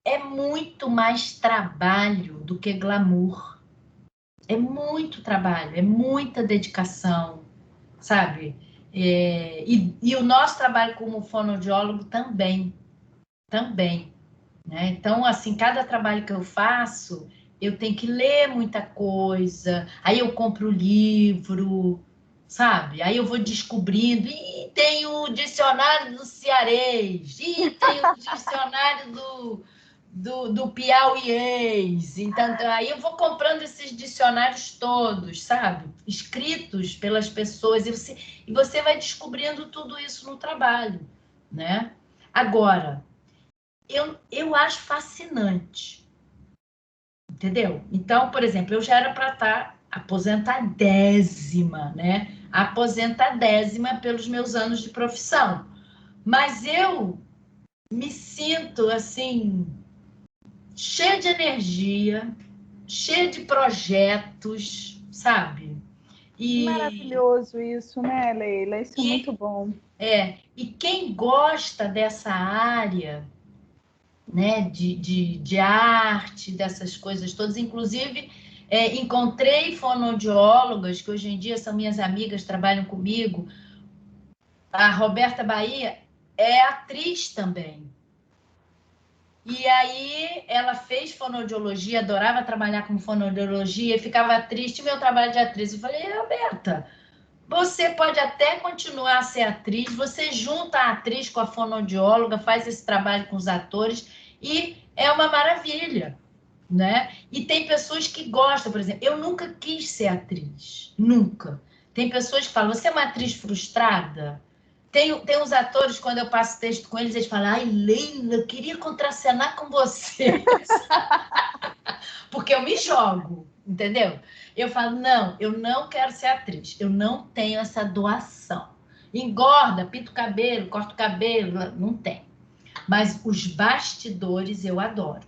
é muito mais trabalho do que glamour. É muito trabalho, é muita dedicação, sabe? E o nosso trabalho como fonoaudiólogo também, né? Então, assim, cada trabalho que eu faço, eu tenho que ler muita coisa, aí eu compro livro, sabe? Aí eu vou descobrindo, e tem o dicionário do cearês, e tem o dicionário do piauiês. Então, aí eu vou comprando esses dicionários todos, sabe? Escritos pelas pessoas, e você vai descobrindo tudo isso no trabalho, né? Agora, eu acho fascinante, entendeu? Então, por exemplo, eu já era para estar aposentadésima, né? Aposentadésima pelos meus anos de profissão. Mas eu me sinto, assim, cheia de energia, cheia de projetos, sabe? Maravilhoso isso, né, Leila? Isso é muito bom. E quem gosta dessa área né, de arte, dessas coisas todas. Inclusive, encontrei fonoaudiólogas, que hoje em dia são minhas amigas, trabalham comigo. A Roberta Bahia é atriz também. E aí ela fez fonoaudiologia, adorava trabalhar com fonoaudiologia, e ficava triste meu trabalho de atriz. Eu falei, Roberta, você pode até continuar a ser atriz, você junta a atriz com a fonoaudióloga, faz esse trabalho com os atores e é uma maravilha, né? E tem pessoas que gostam, por exemplo, eu nunca quis ser atriz, nunca. Tem pessoas que falam, você é uma atriz frustrada? Tem uns atores, quando eu passo texto com eles, eles falam, ai, Leila, eu queria contracenar com você. Porque eu me jogo, entendeu? Eu falo, não, eu não quero ser atriz, eu não tenho essa doação. Engorda, pinta o cabelo, corta o cabelo, não tem. Mas os bastidores eu adoro.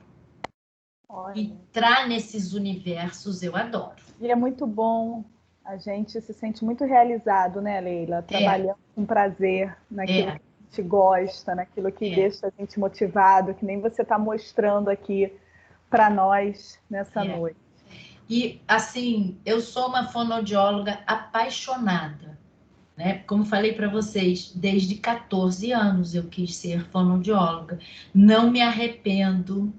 Olha. Entrar nesses universos eu adoro. E é muito bom, a gente se sente muito realizado, né, Leila? Trabalhando com prazer naquilo que a gente gosta, naquilo que deixa a gente motivado, que nem você está mostrando aqui para nós nessa noite. E, assim, eu sou uma fonoaudióloga apaixonada, né? Como falei para vocês, desde 14 anos eu quis ser fonoaudióloga. Não me arrependo.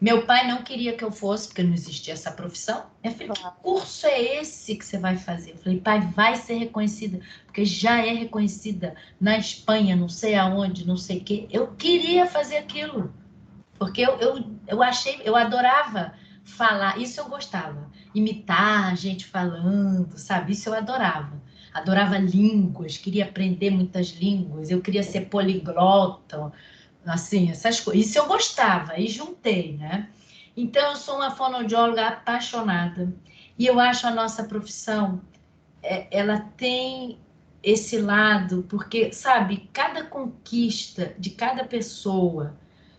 Meu pai não queria que eu fosse, porque não existia essa profissão. Eu falei, que curso é esse que você vai fazer? Eu falei, pai, vai ser reconhecida, porque já é reconhecida na Espanha, não sei aonde, não sei o quê. Eu queria fazer aquilo, porque eu adorava falar, isso eu gostava, imitar a gente falando, sabe? Isso eu adorava. Adorava línguas, queria aprender muitas línguas, eu queria ser poliglota, assim, essas coisas. Isso eu gostava, e juntei, né? Então, eu sou uma fonoaudióloga apaixonada. E eu acho a nossa profissão, ela tem esse lado, porque, sabe, cada conquista de cada pessoa,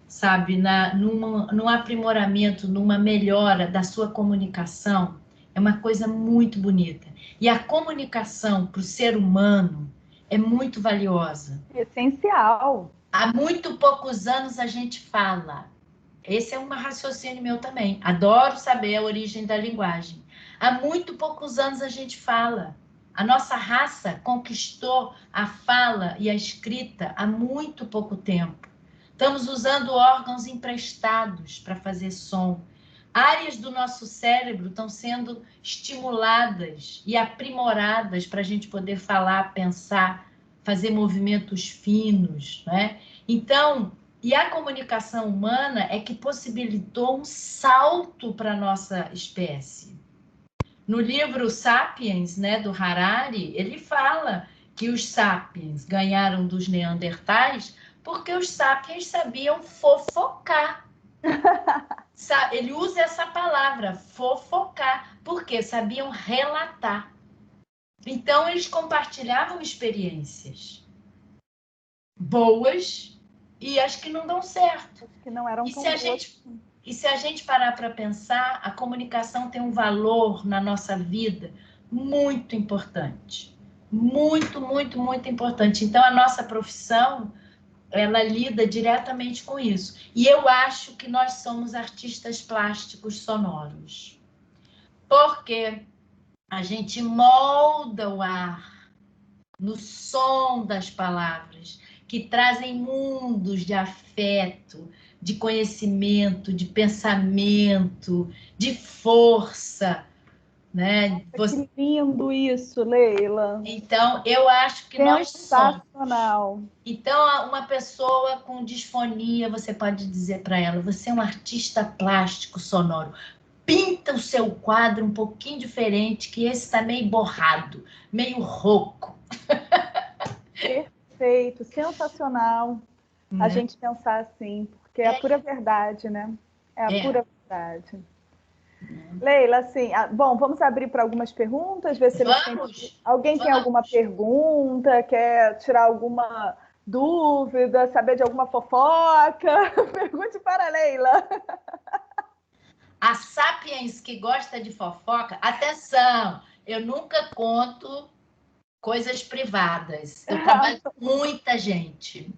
sabe, num aprimoramento, numa melhora da sua comunicação, é uma coisa muito bonita. E a comunicação para o ser humano é muito valiosa. Essencial. Há muito poucos anos a gente fala. Esse é um raciocínio meu também. Adoro saber a origem da linguagem. Há muito poucos anos a gente fala. A nossa raça conquistou a fala e a escrita há muito pouco tempo. Estamos usando órgãos emprestados para fazer som. Áreas do nosso cérebro estão sendo estimuladas e aprimoradas para a gente poder falar, pensar, fazer movimentos finos, né? Então, e a comunicação humana é que possibilitou um salto para a nossa espécie. No livro Sapiens, né, do Harari, ele fala que os sapiens ganharam dos neandertais porque os sapiens sabiam fofocar. Ele usa essa palavra, fofocar, porque sabiam relatar. Então, eles compartilhavam experiências boas e as que não dão certo. Que não eram tão boas. E se a gente parar para pensar, a comunicação tem um valor na nossa vida muito importante. Muito, muito, muito importante. Então, a nossa profissão, ela lida diretamente com isso. E eu acho que nós somos artistas plásticos sonoros. Porque a gente molda o ar no som das palavras, que trazem mundos de afeto, de conhecimento, de pensamento, de força, né? Que lindo isso, Leila. Então, eu acho que nós somos. Sensacional. Então, uma pessoa com disfonia, você pode dizer para ela, você é um artista plástico sonoro. Pinta o seu quadro um pouquinho diferente, que esse está meio borrado, meio rouco. Perfeito, sensacional a gente pensar assim, porque é a pura verdade, né? É a pura verdade. Leila, assim, bom, vamos abrir para algumas perguntas, ver se alguém tem alguma pergunta, quer tirar alguma dúvida, saber de alguma fofoca. Pergunte para a Leila. A Sapiens que gosta de fofoca, atenção, eu nunca conto coisas privadas. Eu trabalho com muita gente.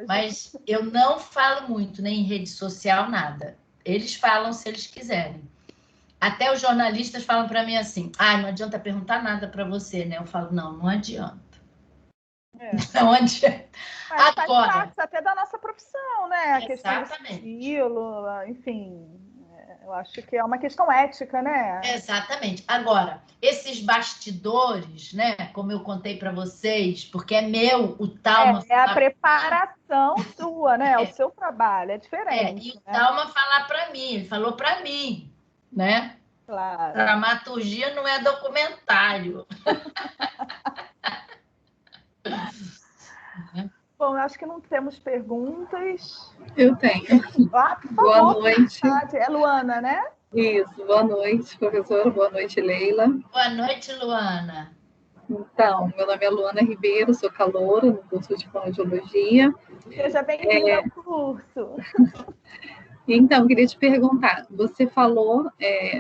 Mas eu não falo muito, nem em rede social, nada. Eles falam se eles quiserem. Até os jornalistas falam para mim assim, não adianta perguntar nada para você, né? Eu falo, não adianta. Não adianta. Mas faz parte até da nossa profissão, né? A questão do sigilo, enfim, eu acho que é uma questão ética, né? Exatamente. Agora, esses bastidores, né? Como eu contei para vocês, porque é meu, o Talma... É a preparação sua, né? O seu trabalho, é diferente. E o Talma falar para mim, ele falou para mim, né? Claro. Dramaturgia não é documentário. Bom, eu acho que não temos perguntas. Eu tenho. Por favor, boa noite. É Luana, né? Isso, boa noite, professora. Boa noite, Leila. Boa noite, Luana. Então, meu nome é Luana Ribeiro, sou caloura no curso de fonoaudiologia. Seja bem-vinda ao curso. Então, queria te perguntar, você falou,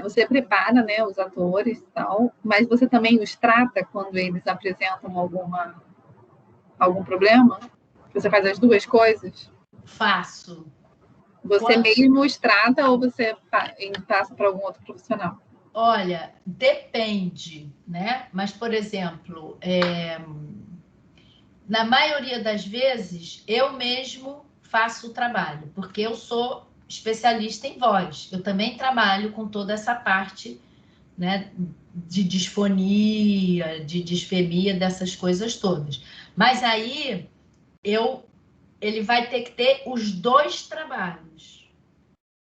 você prepara, né, os atores e tal, mas você também os trata quando eles apresentam algum problema? Você faz as duas coisas? Faço. Você mesmo os trata ou você passa para algum outro profissional? Olha, depende, né? Mas, por exemplo, na maioria das vezes, eu mesmo faço o trabalho, porque eu sou especialista em voz. Eu também trabalho com toda essa parte, né, de disfonia, de disfemia, dessas coisas todas. Mas aí, ele vai ter que ter os dois trabalhos,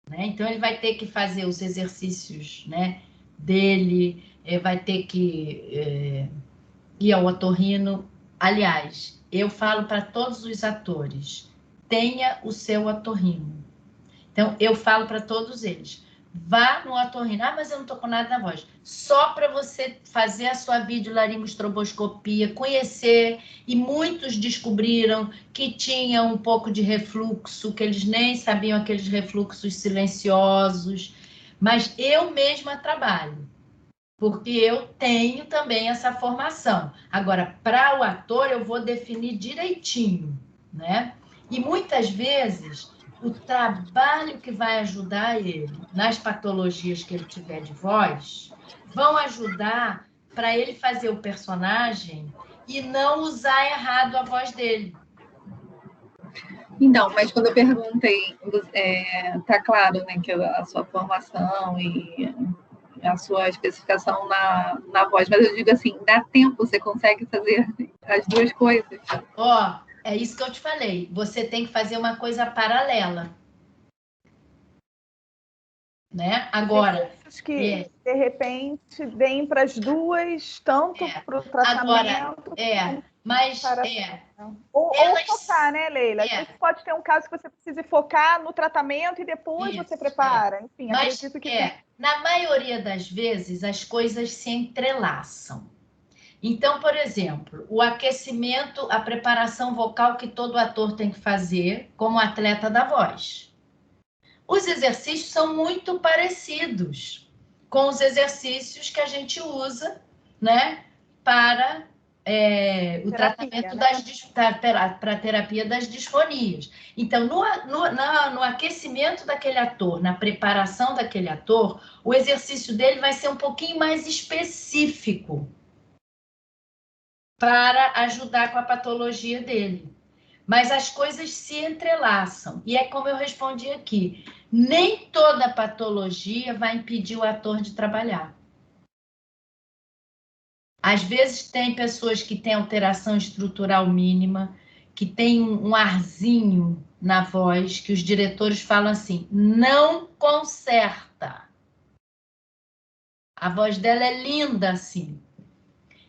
né? Então, ele vai ter que fazer os exercícios, né, dele, vai ter que ir ao otorrino. Aliás, eu falo para todos os atores, tenha o seu otorrino. Então, eu falo para todos eles, vá no otorrino. Mas eu não estou com nada na voz. Só para você fazer a sua videolaringoestroboscopia, conhecer, e muitos descobriram que tinha um pouco de refluxo, que eles nem sabiam, aqueles refluxos silenciosos. Mas eu mesma trabalho, porque eu tenho também essa formação. Agora, para o ator, eu vou definir direitinho, né? E muitas vezes, o trabalho que vai ajudar ele nas patologias que ele tiver de voz, vão ajudar para ele fazer o personagem e não usar errado a voz dele. Então, mas quando eu perguntei, tá claro, né, que a sua formação e a sua especificação na voz, mas eu digo assim, dá tempo, você consegue fazer as duas coisas? É isso que eu te falei, você tem que fazer uma coisa paralela, né? Agora, que de repente deem para as duas, tanto para o tratamento mas ou focar, né, Leila? Às vezes pode ter um caso que você precise focar no tratamento e depois você prepara. Enfim, mas, acredito que na maioria das vezes as coisas se entrelaçam. Então, por exemplo, o aquecimento, a preparação vocal que todo ator tem que fazer como atleta da voz. Os exercícios são muito parecidos com os exercícios que a gente usa, né, para o tratamento para a terapia das disfonias. Então, no aquecimento daquele ator, na preparação daquele ator, o exercício dele vai ser um pouquinho mais específico para ajudar com a patologia dele. Mas as coisas se entrelaçam. E é como eu respondi aqui, nem toda patologia vai impedir o ator de trabalhar. Às vezes tem pessoas que têm alteração estrutural mínima, que tem um arzinho na voz, que os diretores falam assim, não conserta. A voz dela é linda assim.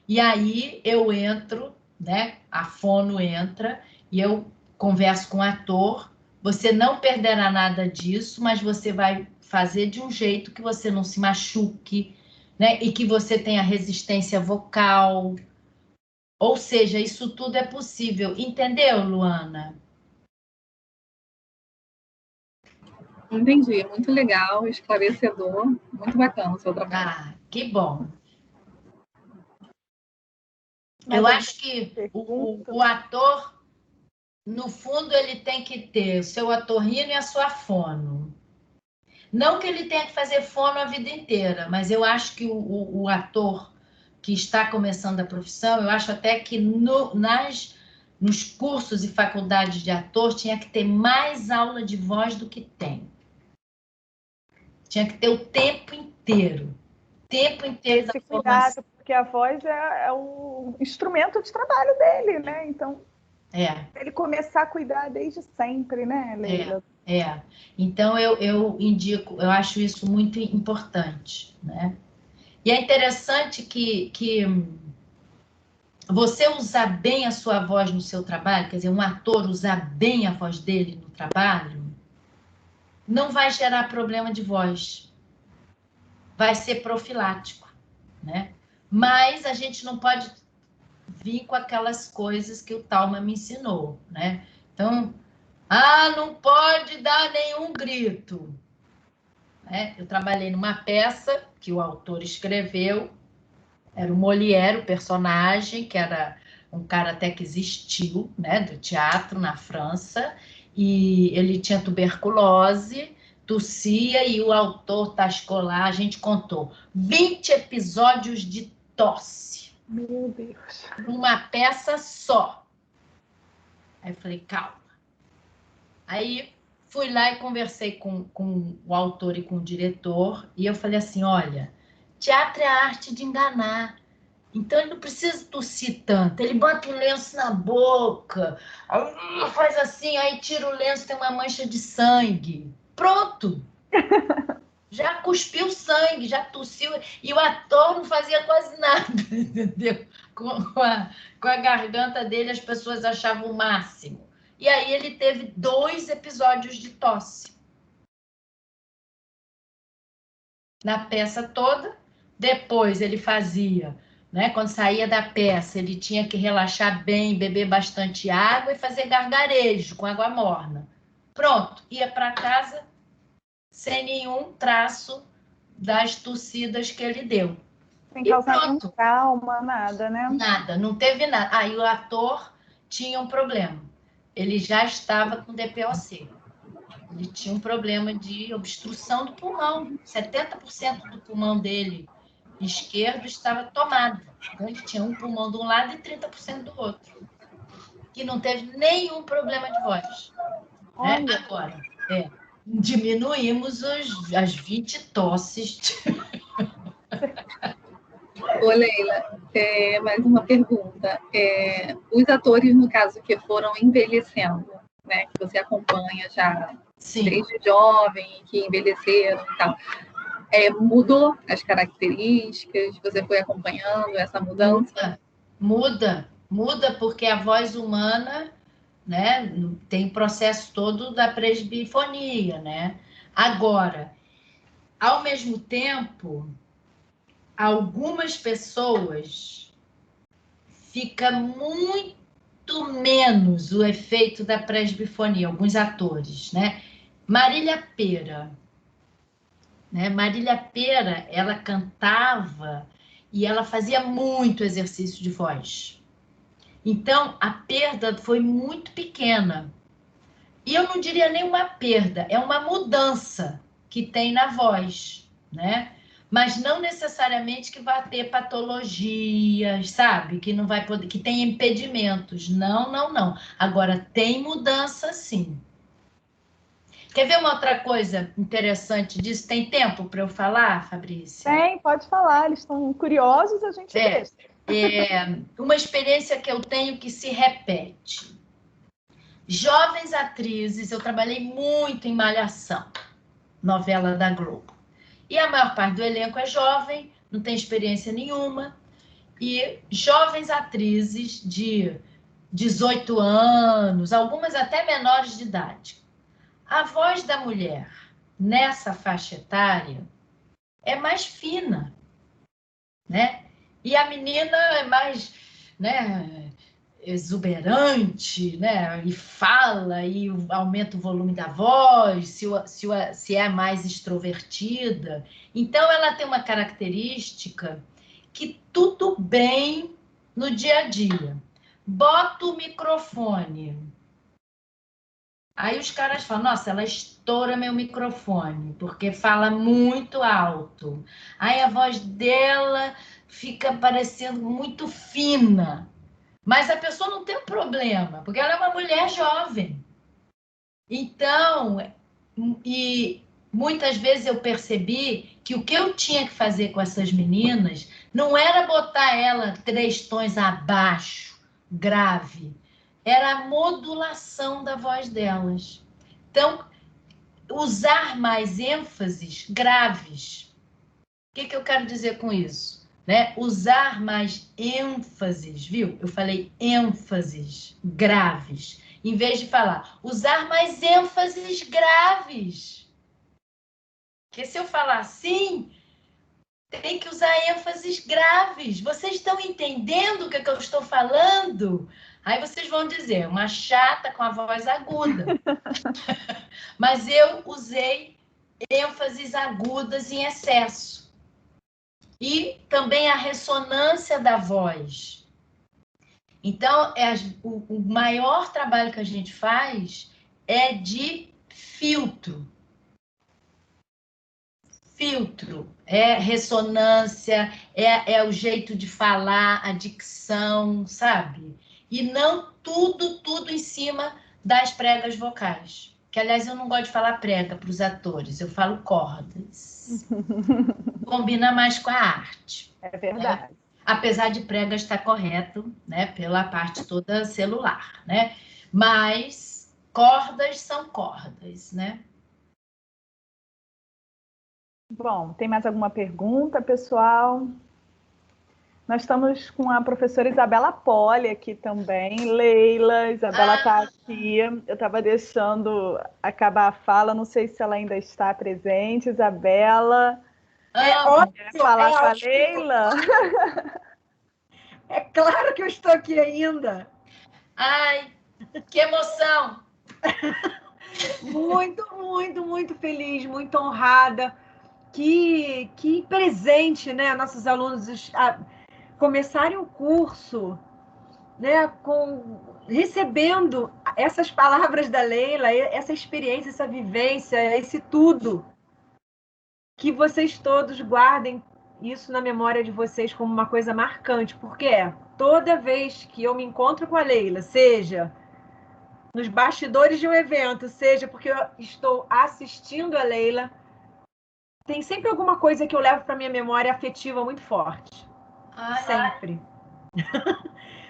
E aí eu entro, né? A fono entra e eu converso com o ator. Você não perderá nada disso, mas você vai fazer de um jeito que você não se machuque, né? E que você tenha resistência vocal. Ou seja, isso tudo é possível. Entendeu, Luana? Entendi, muito legal, esclarecedor, muito bacana o seu trabalho. Que bom. Eu acho que o ator no fundo, ele tem que ter o seu otorrino e a sua fono. Não que ele tenha que fazer fono a vida inteira, mas eu acho que o ator que está começando a profissão, eu acho até que nos cursos e faculdades de ator tinha que ter mais aula de voz do que tem. Tinha que ter o tempo inteiro. Tempo inteiro Esse cuidado, porque a voz é o instrumento de trabalho dele, né? Então, ele começar a cuidar desde sempre, né, Leila? Então, eu indico, eu acho isso muito importante, né? E é interessante que você usar bem a sua voz no seu trabalho, quer dizer, um ator usar bem a voz dele no trabalho, não vai gerar problema de voz. Vai ser profilático, né? Mas a gente não pode vir com aquelas coisas que o Thalma me ensinou, né? Então, não pode dar nenhum grito. Eu trabalhei numa peça que o autor escreveu, era o Molière, o personagem, que era um cara até que existiu, né, do teatro na França, e ele tinha tuberculose, tossia, e o autor tascou lá, a gente contou 20 episódios de tosse. Meu Deus. Numa peça só. Aí eu falei, calma. Aí fui lá e conversei com o autor e com o diretor, e eu falei assim, olha, teatro é a arte de enganar. Então, ele não precisa tossir tanto. Ele bota o lenço na boca, aí faz assim, aí tira o lenço, tem uma mancha de sangue. Pronto! Já cuspiu sangue, já tossiu. E o ator não fazia quase nada, entendeu? Com a garganta dele, as pessoas achavam o máximo. E aí ele teve 2 episódios de tosse. Na peça toda. Depois ele fazia... Né? Quando saía da peça, ele tinha que relaxar bem, beber bastante água e fazer gargarejo com água morna. Pronto, ia para casa sem nenhum traço das tossidas que ele deu. Sem causar nenhum trauma, nada, né? Nada, não teve nada. Aí o ator tinha um problema. Ele já estava com DPOC. Ele tinha um problema de obstrução do pulmão. 70% do pulmão dele esquerdo estava tomado. Então, ele tinha um pulmão de um lado e 30% do outro. Que não teve nenhum problema de voz. Né? Agora, diminuímos as 20 tosses. Ô, Leila, mais uma pergunta. Os atores, no caso, que foram envelhecendo, né, que você acompanha já desde jovem, que envelheceram e tal, mudou as características? Você foi acompanhando essa mudança? Muda porque a voz humana, né, tem o processo todo da presbifonia, né? Agora, ao mesmo tempo, algumas pessoas fica muito menos o efeito da presbifonia, alguns atores, né? Marília Pêra, né? Marília Pêra, ela cantava e ela fazia muito exercício de voz. Então, a perda foi muito pequena. E eu não diria nem uma perda, é uma mudança que tem na voz, né? Mas não necessariamente que vai ter patologias, sabe? Que não vai poder, que tem impedimentos. Não, não, não. Agora, tem mudança, sim. Quer ver uma outra coisa interessante disso? Tem tempo para eu falar, Fabrícia? Tem, pode falar. Eles estão curiosos, a gente deixa. Uma experiência que eu tenho que se repete. Jovens atrizes, eu trabalhei muito em Malhação, novela da Globo. E a maior parte do elenco é jovem, não tem experiência nenhuma. E jovens atrizes de 18 anos, algumas até menores de idade. A voz da mulher nessa faixa etária é mais fina, né? E a menina é mais, né, exuberante, né? E fala, e aumenta o volume da voz, se é mais extrovertida. Então, ela tem uma característica que tudo bem no dia a dia. Bota o microfone Aí os caras falam, nossa, ela estoura meu microfone, porque fala muito alto. Aí a voz dela fica parecendo muito fina. Mas a pessoa não tem problema, porque ela é uma mulher jovem. Então, e muitas vezes eu percebi que o que eu tinha que fazer com essas meninas não era botar ela 3 tons abaixo, grave, era a modulação da voz delas. Então, usar mais ênfases graves. O que eu quero dizer com isso? Né? Usar mais ênfases, viu? Eu falei ênfases graves. Em vez de falar, usar mais ênfases graves. Porque se eu falar assim, tem que usar ênfases graves. Vocês estão entendendo o que eu estou falando? Aí vocês vão dizer, uma chata com a voz aguda. Mas eu usei ênfases agudas em excesso. E também a ressonância da voz. Então, o maior trabalho que a gente faz é de filtro. Filtro, é ressonância, é o jeito de falar, a dicção, sabe? E não tudo em cima das pregas vocais. Que, aliás, eu não gosto de falar prega para os atores, eu falo cordas. Combina mais com a arte. É verdade. Né? Apesar de prega estar correto, né? Pela parte toda celular, né? Mas cordas são cordas, né? Bom, tem mais alguma pergunta, pessoal? Nós estamos com a professora Isabela Poli aqui também. Leila, Isabela está aqui. Eu estava deixando acabar a fala, não sei se ela ainda está presente. Isabela, quer falar com a Leila? É claro que eu estou aqui ainda. Ai, que emoção! Muito feliz, muito honrada. Que presente, né? Nossos alunos começarem o curso, né? Recebendo essas palavras da Leila, essa experiência, essa vivência, esse tudo. Que vocês todos guardem isso na memória de vocês como uma coisa marcante, porque toda vez que eu me encontro com a Leila, seja nos bastidores de um evento, seja porque eu estou assistindo a Leila, tem sempre alguma coisa que eu levo para minha memória afetiva muito forte. Sempre.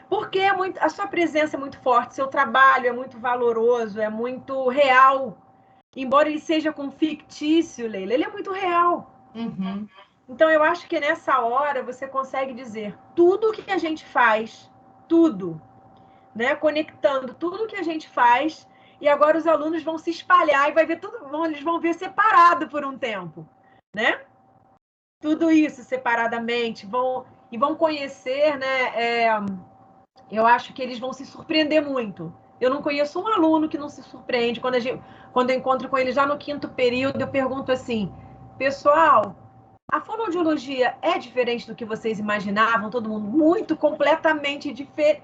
Porque a sua presença é muito forte, seu trabalho é muito valoroso, é muito real. Embora ele seja com fictício, Leila, ele é muito real. Uhum. Então, eu acho que nessa hora você consegue dizer tudo o que a gente faz, tudo, né? Conectando tudo o que a gente faz, e agora os alunos vão se espalhar e vai ver tudo, eles vão ver separado por um tempo, né? Tudo isso separadamente, vão conhecer, né? Eu acho que eles vão se surpreender muito. Eu não conheço um aluno que não se surpreende. Quando eu encontro com eles já no 5º período, eu pergunto assim, pessoal, a fonoaudiologia é diferente do que vocês imaginavam? Todo mundo muito, completamente diferente.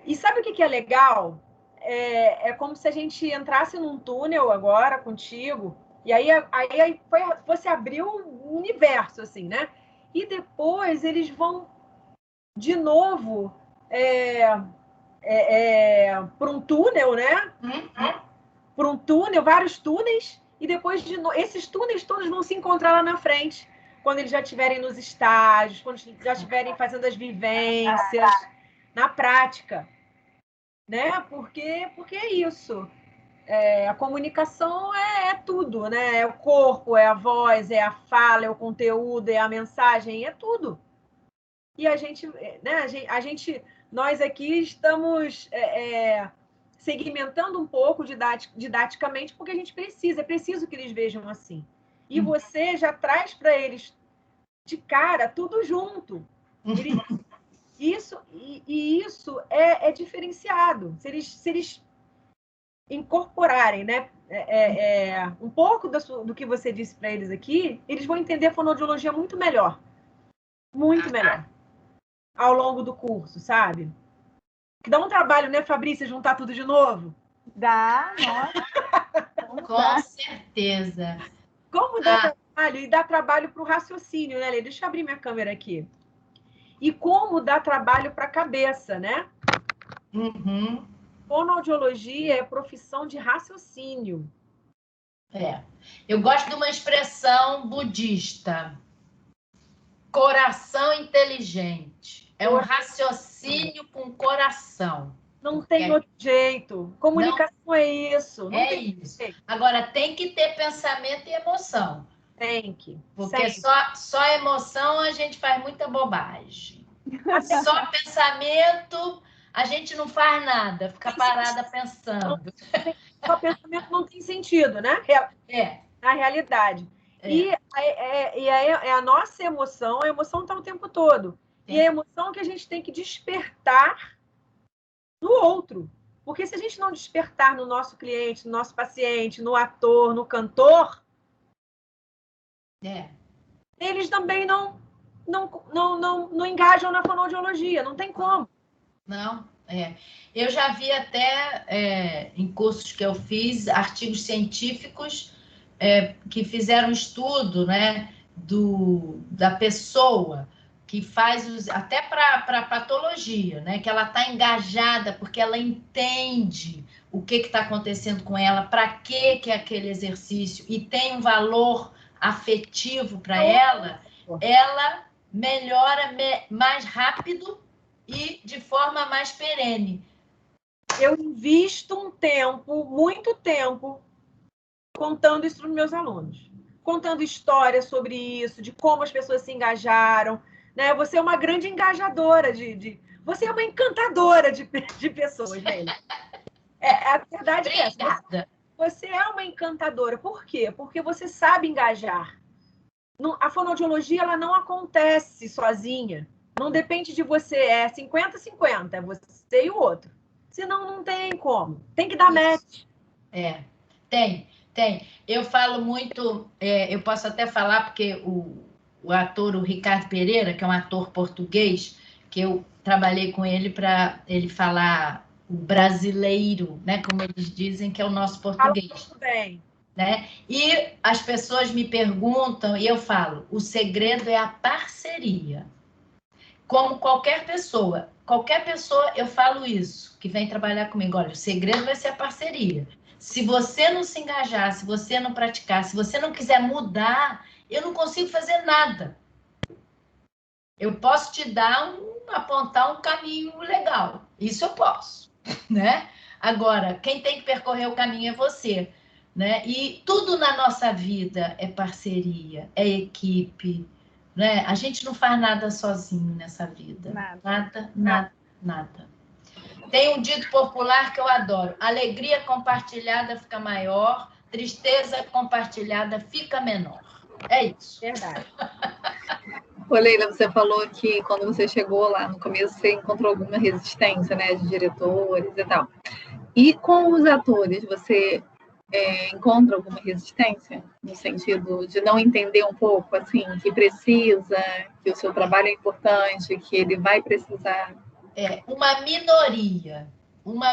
E sabe o que é legal? É como se a gente entrasse num túnel agora contigo, e aí fosse abrir um universo, assim, né? E depois eles vão, de novo, para um túnel, né? Por um túnel, vários túneis, e depois esses túneis todos vão se encontrar lá na frente, quando eles já estiverem nos estágios, quando já estiverem fazendo as vivências, na prática, né? Porque é isso. A comunicação é tudo, né? É o corpo, é a voz, é a fala, é o conteúdo, é a mensagem, é tudo. E a gente, né? Nós aqui estamos segmentando um pouco didaticamente, porque a gente é preciso que eles vejam assim. E você já traz para eles de cara tudo junto. Isso é diferenciado. Se eles incorporarem, né, um pouco do que você disse para eles aqui, eles vão entender a fonoaudiologia muito melhor. Muito melhor. Ao longo do curso, sabe? Que dá um trabalho, né, Fabrícia, juntar tudo de novo? Dá, nossa. Com certeza. Como dá trabalho? E dá trabalho para o raciocínio, né, Lê? Deixa eu abrir minha câmera aqui. E como dá trabalho para a cabeça, né? Uhum. Fonoaudiologia é profissão de raciocínio. Eu gosto de uma expressão budista. Coração inteligente. É um raciocínio com coração. Não tem outro jeito. Comunicação é isso. Não tem isso. jeito. Agora, tem que ter pensamento e emoção. Tem que. Porque só emoção a gente faz muita bobagem. Só pensamento, a gente não faz nada, fica parada pensando. Só pensamento não tem sentido, né? Na realidade. E a nossa emoção, a emoção está o tempo todo. E a emoção que a gente tem que despertar no outro. Porque se a gente não despertar no nosso cliente, no nosso paciente, no ator, no cantor, eles também não engajam na fonoaudiologia, não tem como. Não, Eu já vi até em cursos que eu fiz, artigos científicos que fizeram estudo, né, da pessoa que faz até para patologia, né, que ela está engajada porque ela entende o que está acontecendo com ela, para que é aquele exercício e tem um valor afetivo para ela melhora mais rápido e de forma mais perene. Eu invisto muito tempo, contando isso para os meus alunos. Contando histórias sobre isso, de como as pessoas se engajaram. Né? Você é uma grande engajadora, você é uma encantadora de pessoas, né? A verdade é essa. Você é uma encantadora. Por quê? Porque você sabe engajar. A fonoaudiologia ela não acontece sozinha. Não depende de você, 50-50, é você e o outro. Senão não tem como. Tem que dar match. Tem. Eu falo muito, eu posso até falar, porque o ator, o Ricardo Pereira, que é um ator português, que eu trabalhei com ele para ele falar o brasileiro, né? Como eles dizem, que é o nosso português. Fala muito bem. Né? E as pessoas me perguntam, e eu falo, o segredo é a parceria. Como qualquer pessoa, eu falo isso, que vem trabalhar comigo, olha, o segredo vai ser a parceria. Se você não se engajar, se você não praticar, se você não quiser mudar, eu não consigo fazer nada. Eu posso te apontar um caminho legal, isso eu posso, né? Agora, quem tem que percorrer o caminho é você. Né? E tudo na nossa vida é parceria, é equipe, né? A gente não faz nada sozinho nessa vida. Nada. Tem um dito popular que eu adoro: alegria compartilhada fica maior, tristeza compartilhada fica menor. É isso. Verdade. Ô, Leila, você falou que quando você chegou lá no começo, você encontrou alguma resistência, né, de diretores e tal. E com os atores, você encontra alguma resistência no sentido de não entender um pouco, assim, que precisa, que o seu trabalho é importante, que ele vai precisar? Uma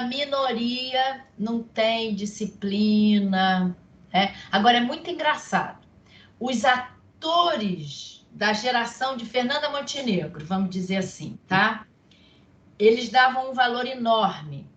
minoria não tem disciplina. Agora, é muito engraçado. Os atores da geração de Fernanda Montenegro, vamos dizer assim, tá? Eles davam um valor enorme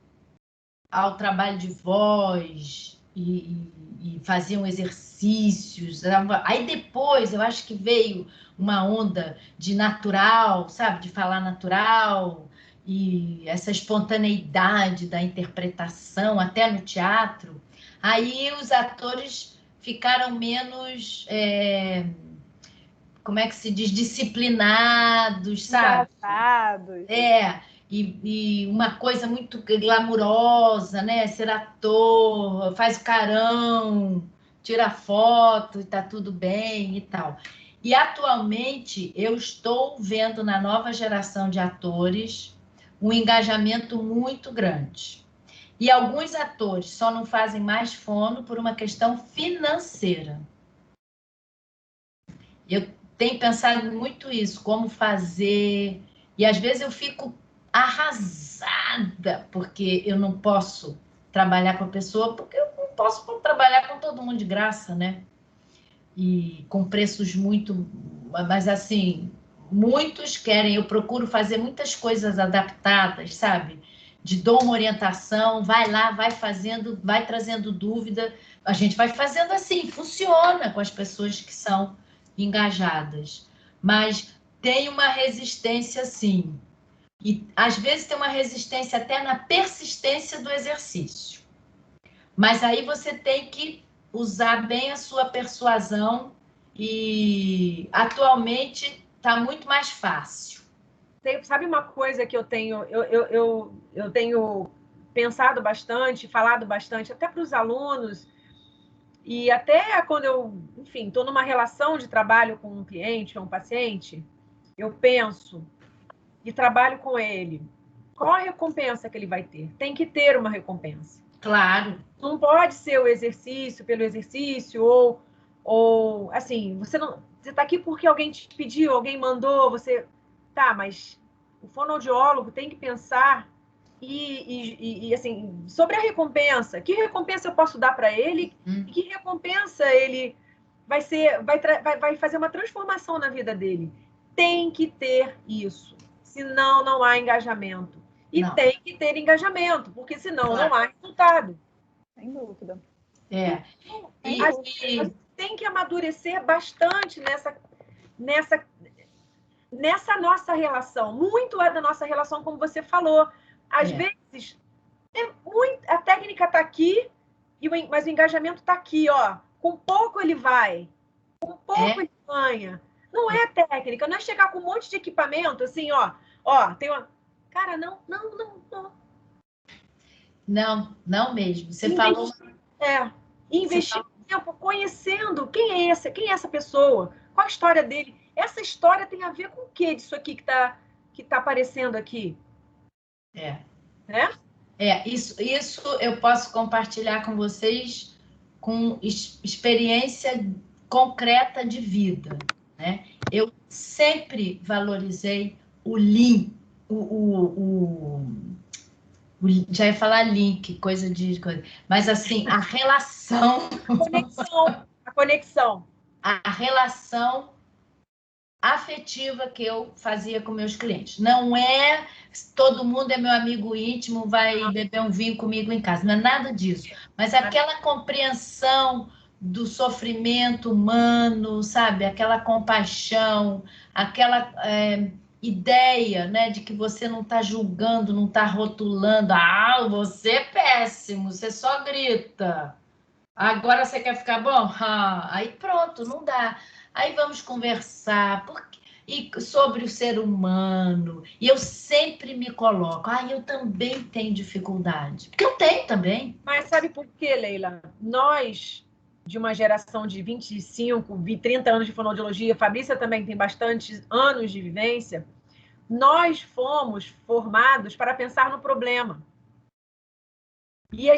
ao trabalho de voz e faziam exercícios. Aí depois, eu acho que veio uma onda de natural, sabe? De falar natural e essa espontaneidade da interpretação, até no teatro. Aí os atores ficaram menos, como é que se diz? Disciplinados, sabe? Engraçados. E uma coisa muito glamurosa, né? Ser ator, faz o carão, tira foto e tá tudo bem e tal. E atualmente eu estou vendo na nova geração de atores um engajamento muito grande. E alguns atores só não fazem mais fono por uma questão financeira. Eu tenho pensado muito isso, como fazer. E às vezes eu fico arrasada, porque eu não posso trabalhar com a pessoa, porque eu não posso trabalhar com todo mundo de graça, né? E com preços muito... Mas, assim, muitos querem... Eu procuro fazer muitas coisas adaptadas, sabe? Dou uma orientação, vai lá, vai fazendo, vai trazendo dúvida. A gente vai fazendo assim, funciona com as pessoas que são engajadas. Mas tem uma resistência, sim. E, às vezes, tem uma resistência até na persistência do exercício. Mas aí você tem que usar bem a sua persuasão e, atualmente, está muito mais fácil. Sabe uma coisa que eu tenho pensado bastante, falado bastante, até para os alunos, e até quando eu, enfim, estou numa relação de trabalho com um cliente ou um paciente, eu penso e trabalho com ele. Qual a recompensa que ele vai ter? Tem que ter uma recompensa. Claro. Não pode ser o exercício pelo exercício, ou assim, você está aqui porque alguém te pediu, alguém mandou, você... Tá, mas o fonoaudiólogo tem que pensar assim, sobre a recompensa. Que recompensa eu posso dar para ele? E que recompensa ele vai fazer uma transformação na vida dele? Tem que ter isso. Senão, não há engajamento. E Não. tem que ter engajamento, porque senão Claro. não há resultado. Sem dúvida. É. A gente tem que amadurecer bastante nessa nossa relação. Muito é da nossa relação, como você falou. Às vezes, a técnica está aqui, mas o engajamento está aqui, ó. Com pouco ele vai, com pouco ele ganha. Não é técnica, não é chegar com um monte de equipamento, assim, ó, tem uma... Cara, não. Não mesmo. Você falou... Investir tempo conhecendo quem é essa pessoa, qual a história dele. Essa história tem a ver com o que disso aqui que tá aparecendo aqui? Isso eu posso compartilhar com vocês com experiência concreta de vida, né? Eu sempre valorizei o link, já ia falar link, coisa. Mas, assim, a relação... A conexão. A relação afetiva que eu fazia com meus clientes. Não é todo mundo é meu amigo íntimo, vai beber um vinho comigo em casa. Não é nada disso. Mas aquela compreensão do sofrimento humano, sabe? Aquela compaixão, aquela ideia, né, de que você não está julgando, não está rotulando. Ah, você é péssimo, você só grita. Agora você quer ficar bom? Aí pronto, não dá. Aí vamos conversar sobre o ser humano. E eu sempre me coloco. Eu também tenho dificuldade. Porque eu tenho também. Mas sabe por quê, Leila? Nós, de uma geração de 25, 30 anos de fonoaudiologia, Fabrícia também tem bastantes anos de vivência, nós fomos formados para pensar no problema. E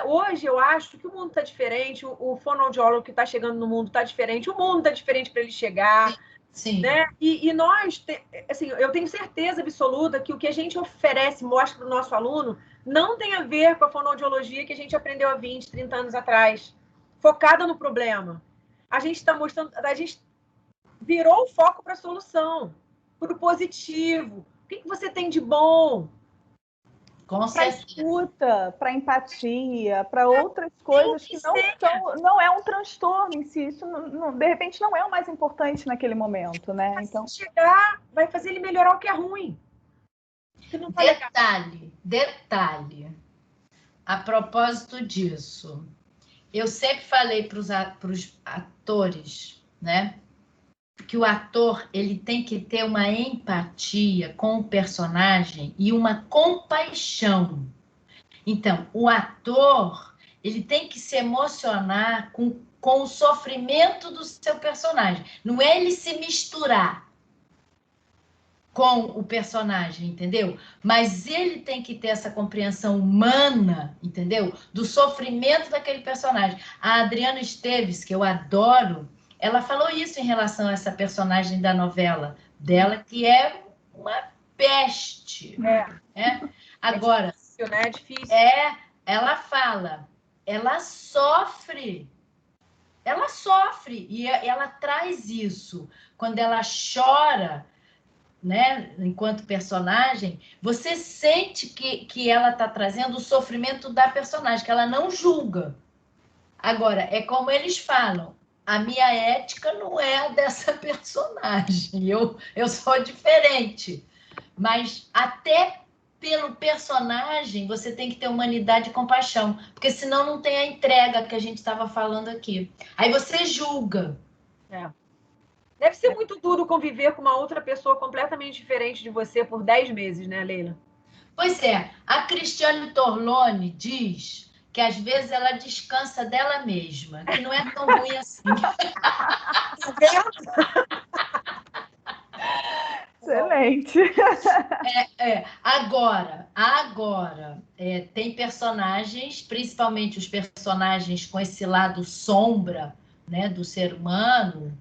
hoje eu acho que o mundo está diferente, o fonoaudiólogo que está chegando no mundo está diferente, o mundo está diferente para ele chegar. Sim. Né? E nós, assim, eu tenho certeza absoluta que o que a gente oferece, mostra para o nosso aluno, não tem a ver com a fonoaudiologia que a gente aprendeu há 20, 30 anos atrás, focada no problema. A gente está mostrando, a gente virou o foco para a solução, para o positivo. O que você tem de bom? Para escuta, para empatia, para outras coisas que não é um transtorno em si. Isso, de repente, não é o mais importante naquele momento, né? Então, chegar, vai fazer ele melhorar o que é ruim. Detalhe. A propósito disso, eu sempre falei para os atores, né? Que o ator ele tem que ter uma empatia com o personagem e uma compaixão. Então, o ator ele tem que se emocionar com o sofrimento do seu personagem. Não é ele se misturar com o personagem, entendeu? Mas ele tem que ter essa compreensão humana, entendeu? Do sofrimento daquele personagem. A Adriana Esteves, que eu adoro, ela falou isso em relação a essa personagem da novela dela, que é uma peste. Agora, é difícil, né? É difícil. ela fala, ela sofre, e ela traz isso. Quando ela chora, né, enquanto personagem, você sente que ela está trazendo o sofrimento da personagem, que ela não julga. Agora, é como eles falam, a minha ética não é a dessa personagem, eu sou diferente. Mas até pelo personagem, você tem que ter humanidade e compaixão, porque senão não tem a entrega que a gente estava falando aqui. Aí você julga. Deve ser muito duro conviver com uma outra pessoa completamente diferente de você por 10 meses, né, Leila? Pois é, a Cristiane Torlone diz que às vezes ela descansa dela mesma, que não é tão ruim assim. Excelente. Agora, tem personagens, principalmente os personagens com esse lado sombra, né, do ser humano,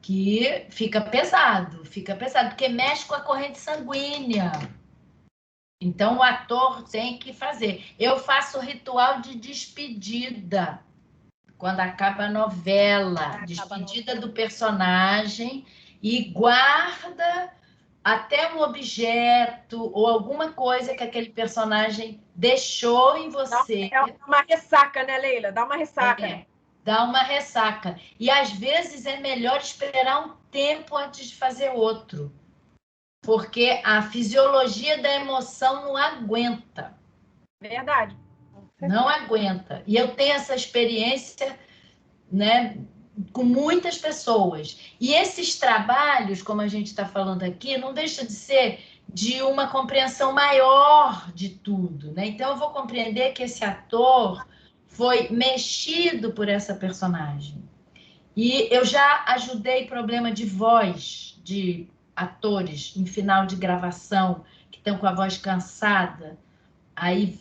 que fica pesado, porque mexe com a corrente sanguínea. Então, o ator tem que fazer. Eu faço ritual de despedida, quando acaba a novela, despedida do personagem, e guarda até um objeto ou alguma coisa que aquele personagem deixou em você. É uma ressaca, né, Leila? Dá uma ressaca, né? Dá uma ressaca. E às vezes é melhor esperar um tempo antes de fazer outro. Porque a fisiologia da emoção não aguenta. Verdade. Não aguenta. E eu tenho essa experiência, né, com muitas pessoas. E esses trabalhos, como a gente está falando aqui, não deixa de ser de uma compreensão maior de tudo, né? Então, eu vou compreender que esse ator foi mexido por essa personagem. E eu já ajudei problema de voz de atores em final de gravação, que estão com a voz cansada. Aí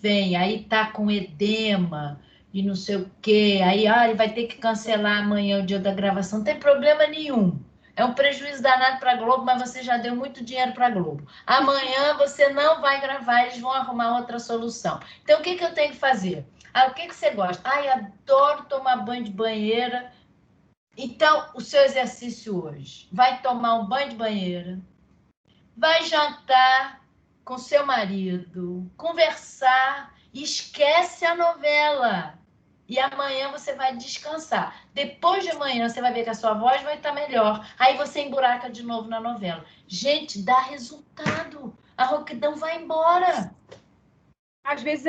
tá com edema e não sei o quê. Aí, ele vai ter que cancelar amanhã o dia da gravação. Não tem problema nenhum. É um prejuízo danado para a Globo, mas você já deu muito dinheiro para a Globo. Amanhã você não vai gravar, eles vão arrumar outra solução. Então, o que eu tenho que fazer? O que você gosta? Adoro tomar banho de banheira. Então, o seu exercício hoje, vai tomar um banho de banheira, vai jantar com seu marido, conversar, esquece a novela. E amanhã você vai descansar. Depois de amanhã você vai ver que a sua voz vai estar melhor. Aí você emburaca de novo na novela. Gente, dá resultado. A rouquidão vai embora. Às vezes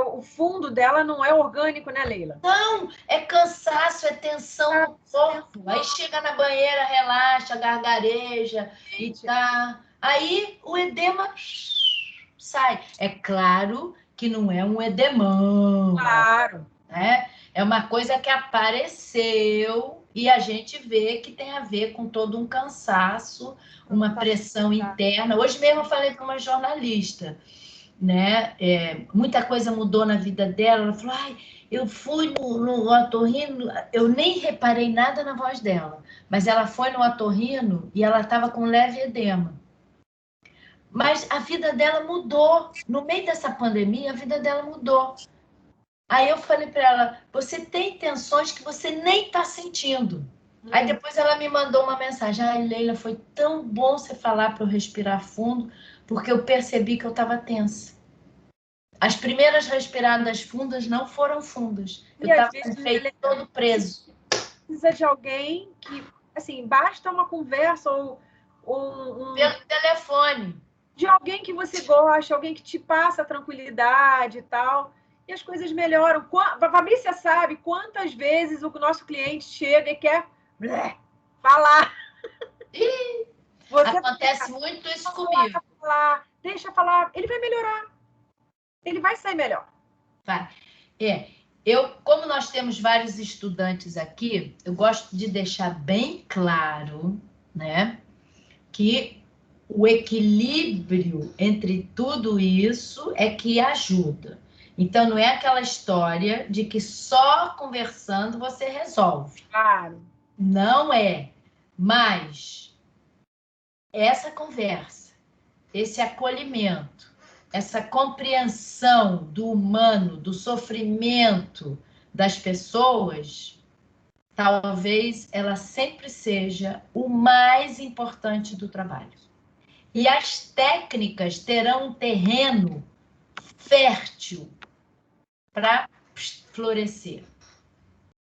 o fundo dela não é orgânico, né, Leila? Não, é cansaço, é tensão no corpo. Aí chega na banheira, relaxa, gargareja e tá. Aí o edema sai. É claro que não é um edemão. Claro. Né? É uma coisa que apareceu e a gente vê que tem a ver com todo um cansaço, uma pressão interna. Hoje mesmo eu falei para uma jornalista, né? Muita coisa mudou na vida dela. Ela falou: eu fui no otorrino, eu nem reparei nada na voz dela, mas ela foi no otorrino e ela estava com leve edema. Mas a vida dela mudou. No meio dessa pandemia, a vida dela mudou. Aí eu falei para ela: você tem tensões que você nem está sentindo. Aí depois ela me mandou uma mensagem: Leila, foi tão bom você falar para eu respirar fundo, porque eu percebi que eu estava tensa. As primeiras respiradas fundas não foram fundas. Eu estava com o peito todo preso. Precisa de alguém que, assim, basta uma conversa ou pelo telefone. De alguém que você gosta, alguém que te passa tranquilidade e tal, e as coisas melhoram. Fabrícia sabe quantas vezes o nosso cliente chega e quer falar. Acontece muito isso comigo. Deixa falar, ele vai melhorar. Ele vai sair melhor. Vai. Como nós temos vários estudantes aqui, eu gosto de deixar bem claro, né, que o equilíbrio entre tudo isso é que ajuda. Então, não é aquela história de que só conversando você resolve. Claro. Não é. Mas essa conversa, esse acolhimento, essa compreensão do humano, do sofrimento das pessoas, talvez ela sempre seja o mais importante do trabalho. E as técnicas terão um terreno fértil para florescer.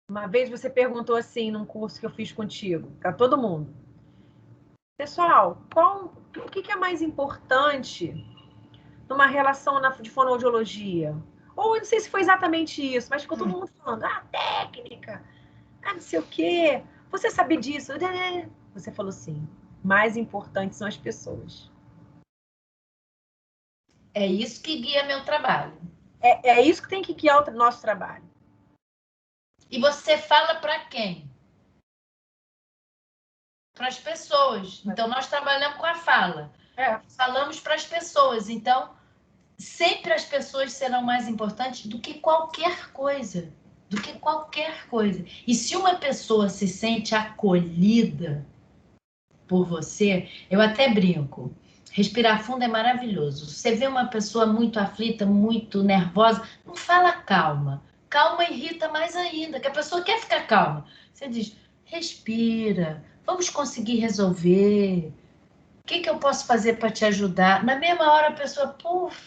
Uma vez você perguntou assim, num curso que eu fiz contigo, para todo mundo. Pessoal, o que é mais importante numa relação de fonoaudiologia? Ou eu não sei se foi exatamente isso, mas ficou todo mundo falando, técnica, não sei o quê, você sabe disso. Você falou assim, mais importante são as pessoas. É isso que guia meu trabalho. É isso que tem que guiar o nosso trabalho. E você fala para quem? Para as pessoas. Então, nós trabalhamos com a fala. Falamos para as pessoas. Então, sempre as pessoas serão mais importantes do que qualquer coisa. Do que qualquer coisa. E se uma pessoa se sente acolhida por você, eu até brinco. Respirar fundo é maravilhoso. Você vê uma pessoa muito aflita, muito nervosa, não fala calma. Calma irrita mais ainda, que a pessoa quer ficar calma. Você diz, respira, vamos conseguir resolver. O que eu posso fazer para te ajudar? Na mesma hora a pessoa, puf,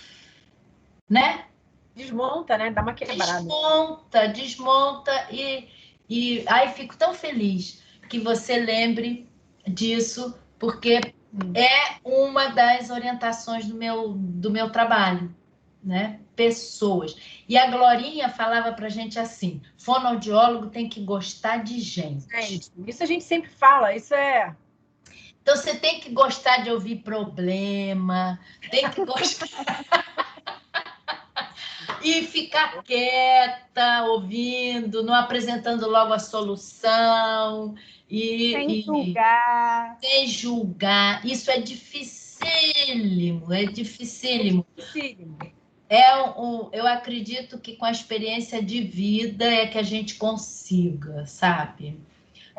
né? Desmonta, né? Dá uma Desmonta, quebrada. desmonta e aí fico tão feliz que você lembre disso, porque é uma das orientações do meu trabalho, né? Pessoas. E a Glorinha falava pra gente assim, fonoaudiólogo tem que gostar de gente. Isso a gente sempre fala, isso é... Então você tem que gostar de ouvir problema, tem que gostar... E ficar quieta, ouvindo, não apresentando logo a solução. Sem julgar. Sem julgar. Isso é dificílimo, é dificílimo. Eu acredito que com a experiência de vida é que a gente consiga, sabe?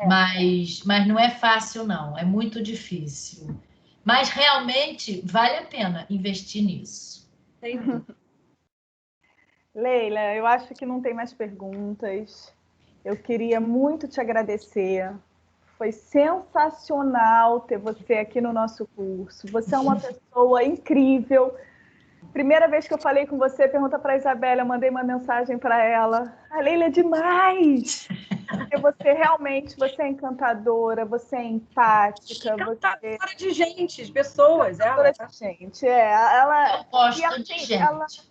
Mas não é fácil, não. É muito difícil. Mas realmente vale a pena investir nisso. Leila, eu acho que não tem mais perguntas. Eu queria muito te agradecer. Foi sensacional ter você aqui no nosso curso. Você é uma pessoa incrível. Primeira vez que eu falei com você, pergunta para a Isabela, eu mandei uma mensagem para ela. A Leila é demais! Porque você realmente, você é encantadora, você é empática. Encantadora de gente, pessoas. Encantadora de gente, ela... Eu gosto de gente.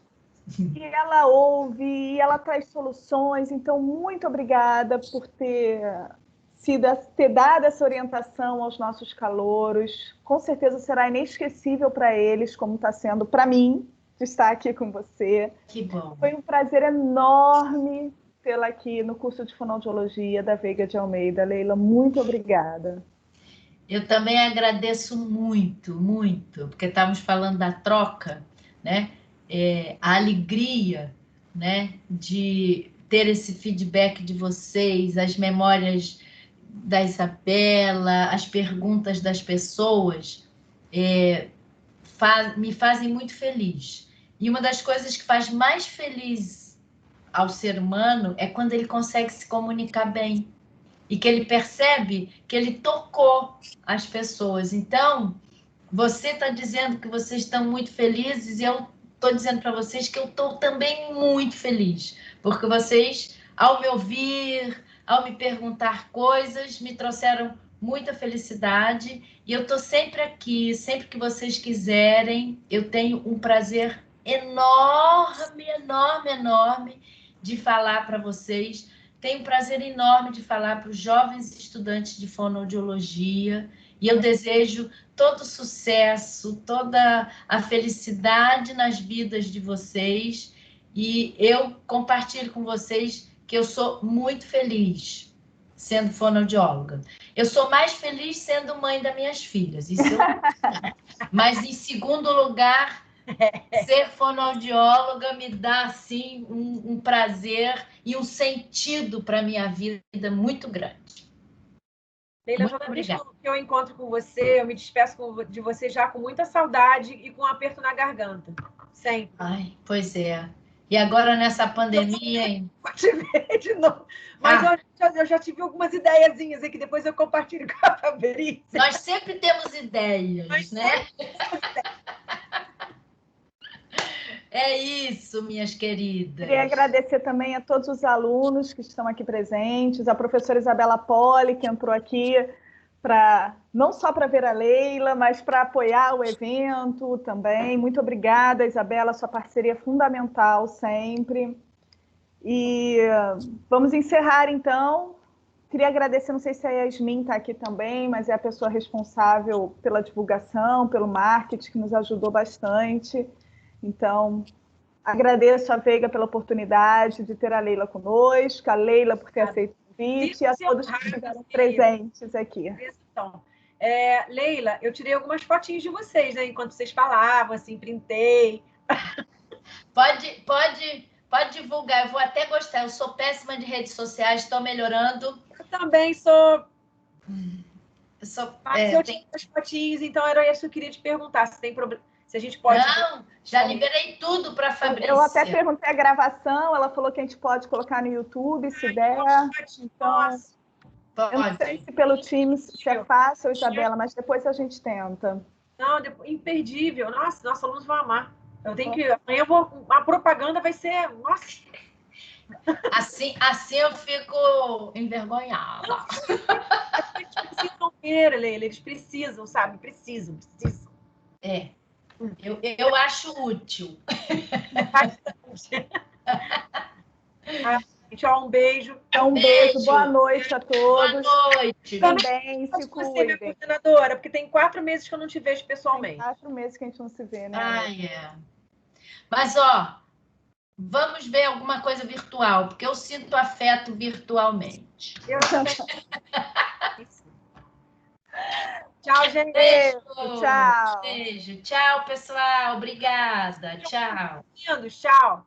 E ela ouve, e ela traz soluções. Então, muito obrigada por ter dado essa orientação aos nossos calouros. Com certeza será inesquecível para eles, como está sendo para mim, de estar aqui com você. Que bom. Foi um prazer enorme tê-la aqui no curso de fonoaudiologia da Veiga de Almeida. Leila, muito obrigada. Eu também agradeço muito, muito, porque estávamos falando da troca, né? A alegria, né, de ter esse feedback de vocês, as memórias da Isabela, as perguntas das pessoas, me fazem muito feliz. E uma das coisas que faz mais feliz ao ser humano é quando ele consegue se comunicar bem e que ele percebe que ele tocou as pessoas. Então, você está dizendo que vocês estão muito felizes e eu estou dizendo para vocês que eu estou também muito feliz, porque vocês, ao me ouvir, ao me perguntar coisas, me trouxeram muita felicidade e eu estou sempre aqui, sempre que vocês quiserem, eu tenho um prazer enorme, enorme, enorme de falar para vocês. Tenho um prazer enorme de falar para os jovens estudantes de fonoaudiologia e eu desejo todo o sucesso, toda a felicidade nas vidas de vocês e eu compartilho com vocês que eu sou muito feliz sendo fonoaudióloga. Eu sou mais feliz sendo mãe das minhas filhas, isso mas em segundo lugar, ser fonoaudióloga me dá assim um prazer e um sentido para a minha vida muito grande. Leila, toda vez que eu encontro com você, eu me despeço de você já com muita saudade e com um aperto na garganta. Sempre. Ai, pois é. E agora nessa pandemia, hein? Vou te ver de novo. Mas eu já tive algumas ideiazinhas aqui, depois eu compartilho com a Fabrícia. Nós sempre temos ideias, né? É isso, minhas queridas. Queria agradecer também a todos os alunos que estão aqui presentes, a professora Isabela Poli, que entrou aqui não só para ver a Leila, mas para apoiar o evento também. Muito obrigada, Isabela, sua parceria é fundamental sempre. E vamos encerrar, então. Queria agradecer, não sei se a Yasmin está aqui também, mas é a pessoa responsável pela divulgação, pelo marketing, que nos ajudou bastante. Então, agradeço a Veiga pela oportunidade de ter a Leila conosco, a Leila por ter aceito o convite e a todos que estiveram presentes aqui. Então, Leila, eu tirei algumas fotinhas de vocês, né? Enquanto vocês falavam, assim, printei. Pode divulgar, eu vou até gostar. Eu sou péssima de redes sociais, estou melhorando. Eu também sou. Eu tinha as fotinhas, então era isso que eu queria te perguntar, se tem problema. Se a gente pode... Não, já liberei tudo para a Fabrícia. Eu até perguntei a gravação, ela falou que a gente pode colocar no YouTube, se der. Então, eu não sei se pelo Teams se é fácil, Isabela, mas depois a gente tenta. Não, imperdível. Nossa, nossos alunos vão amar. Eu tenho que... Amanhã a propaganda vai ser... Nossa! Assim eu fico envergonhada. Eles precisam ver, Leila. Eles precisam, sabe? Precisam. É. Eu acho útil. Tchau, um beijo. Um beijo, boa noite a todos. Boa noite. Também se cuidem. Minha coordenadora, porque tem 4 meses que eu não te vejo pessoalmente. Tem 4 meses que a gente não se vê, né? Mas, vamos ver alguma coisa virtual, porque eu sinto afeto virtualmente. Eu também. Tchau, gente. Beijo, tchau. Beijo. Tchau, pessoal. Obrigada. Tchau. Tchau.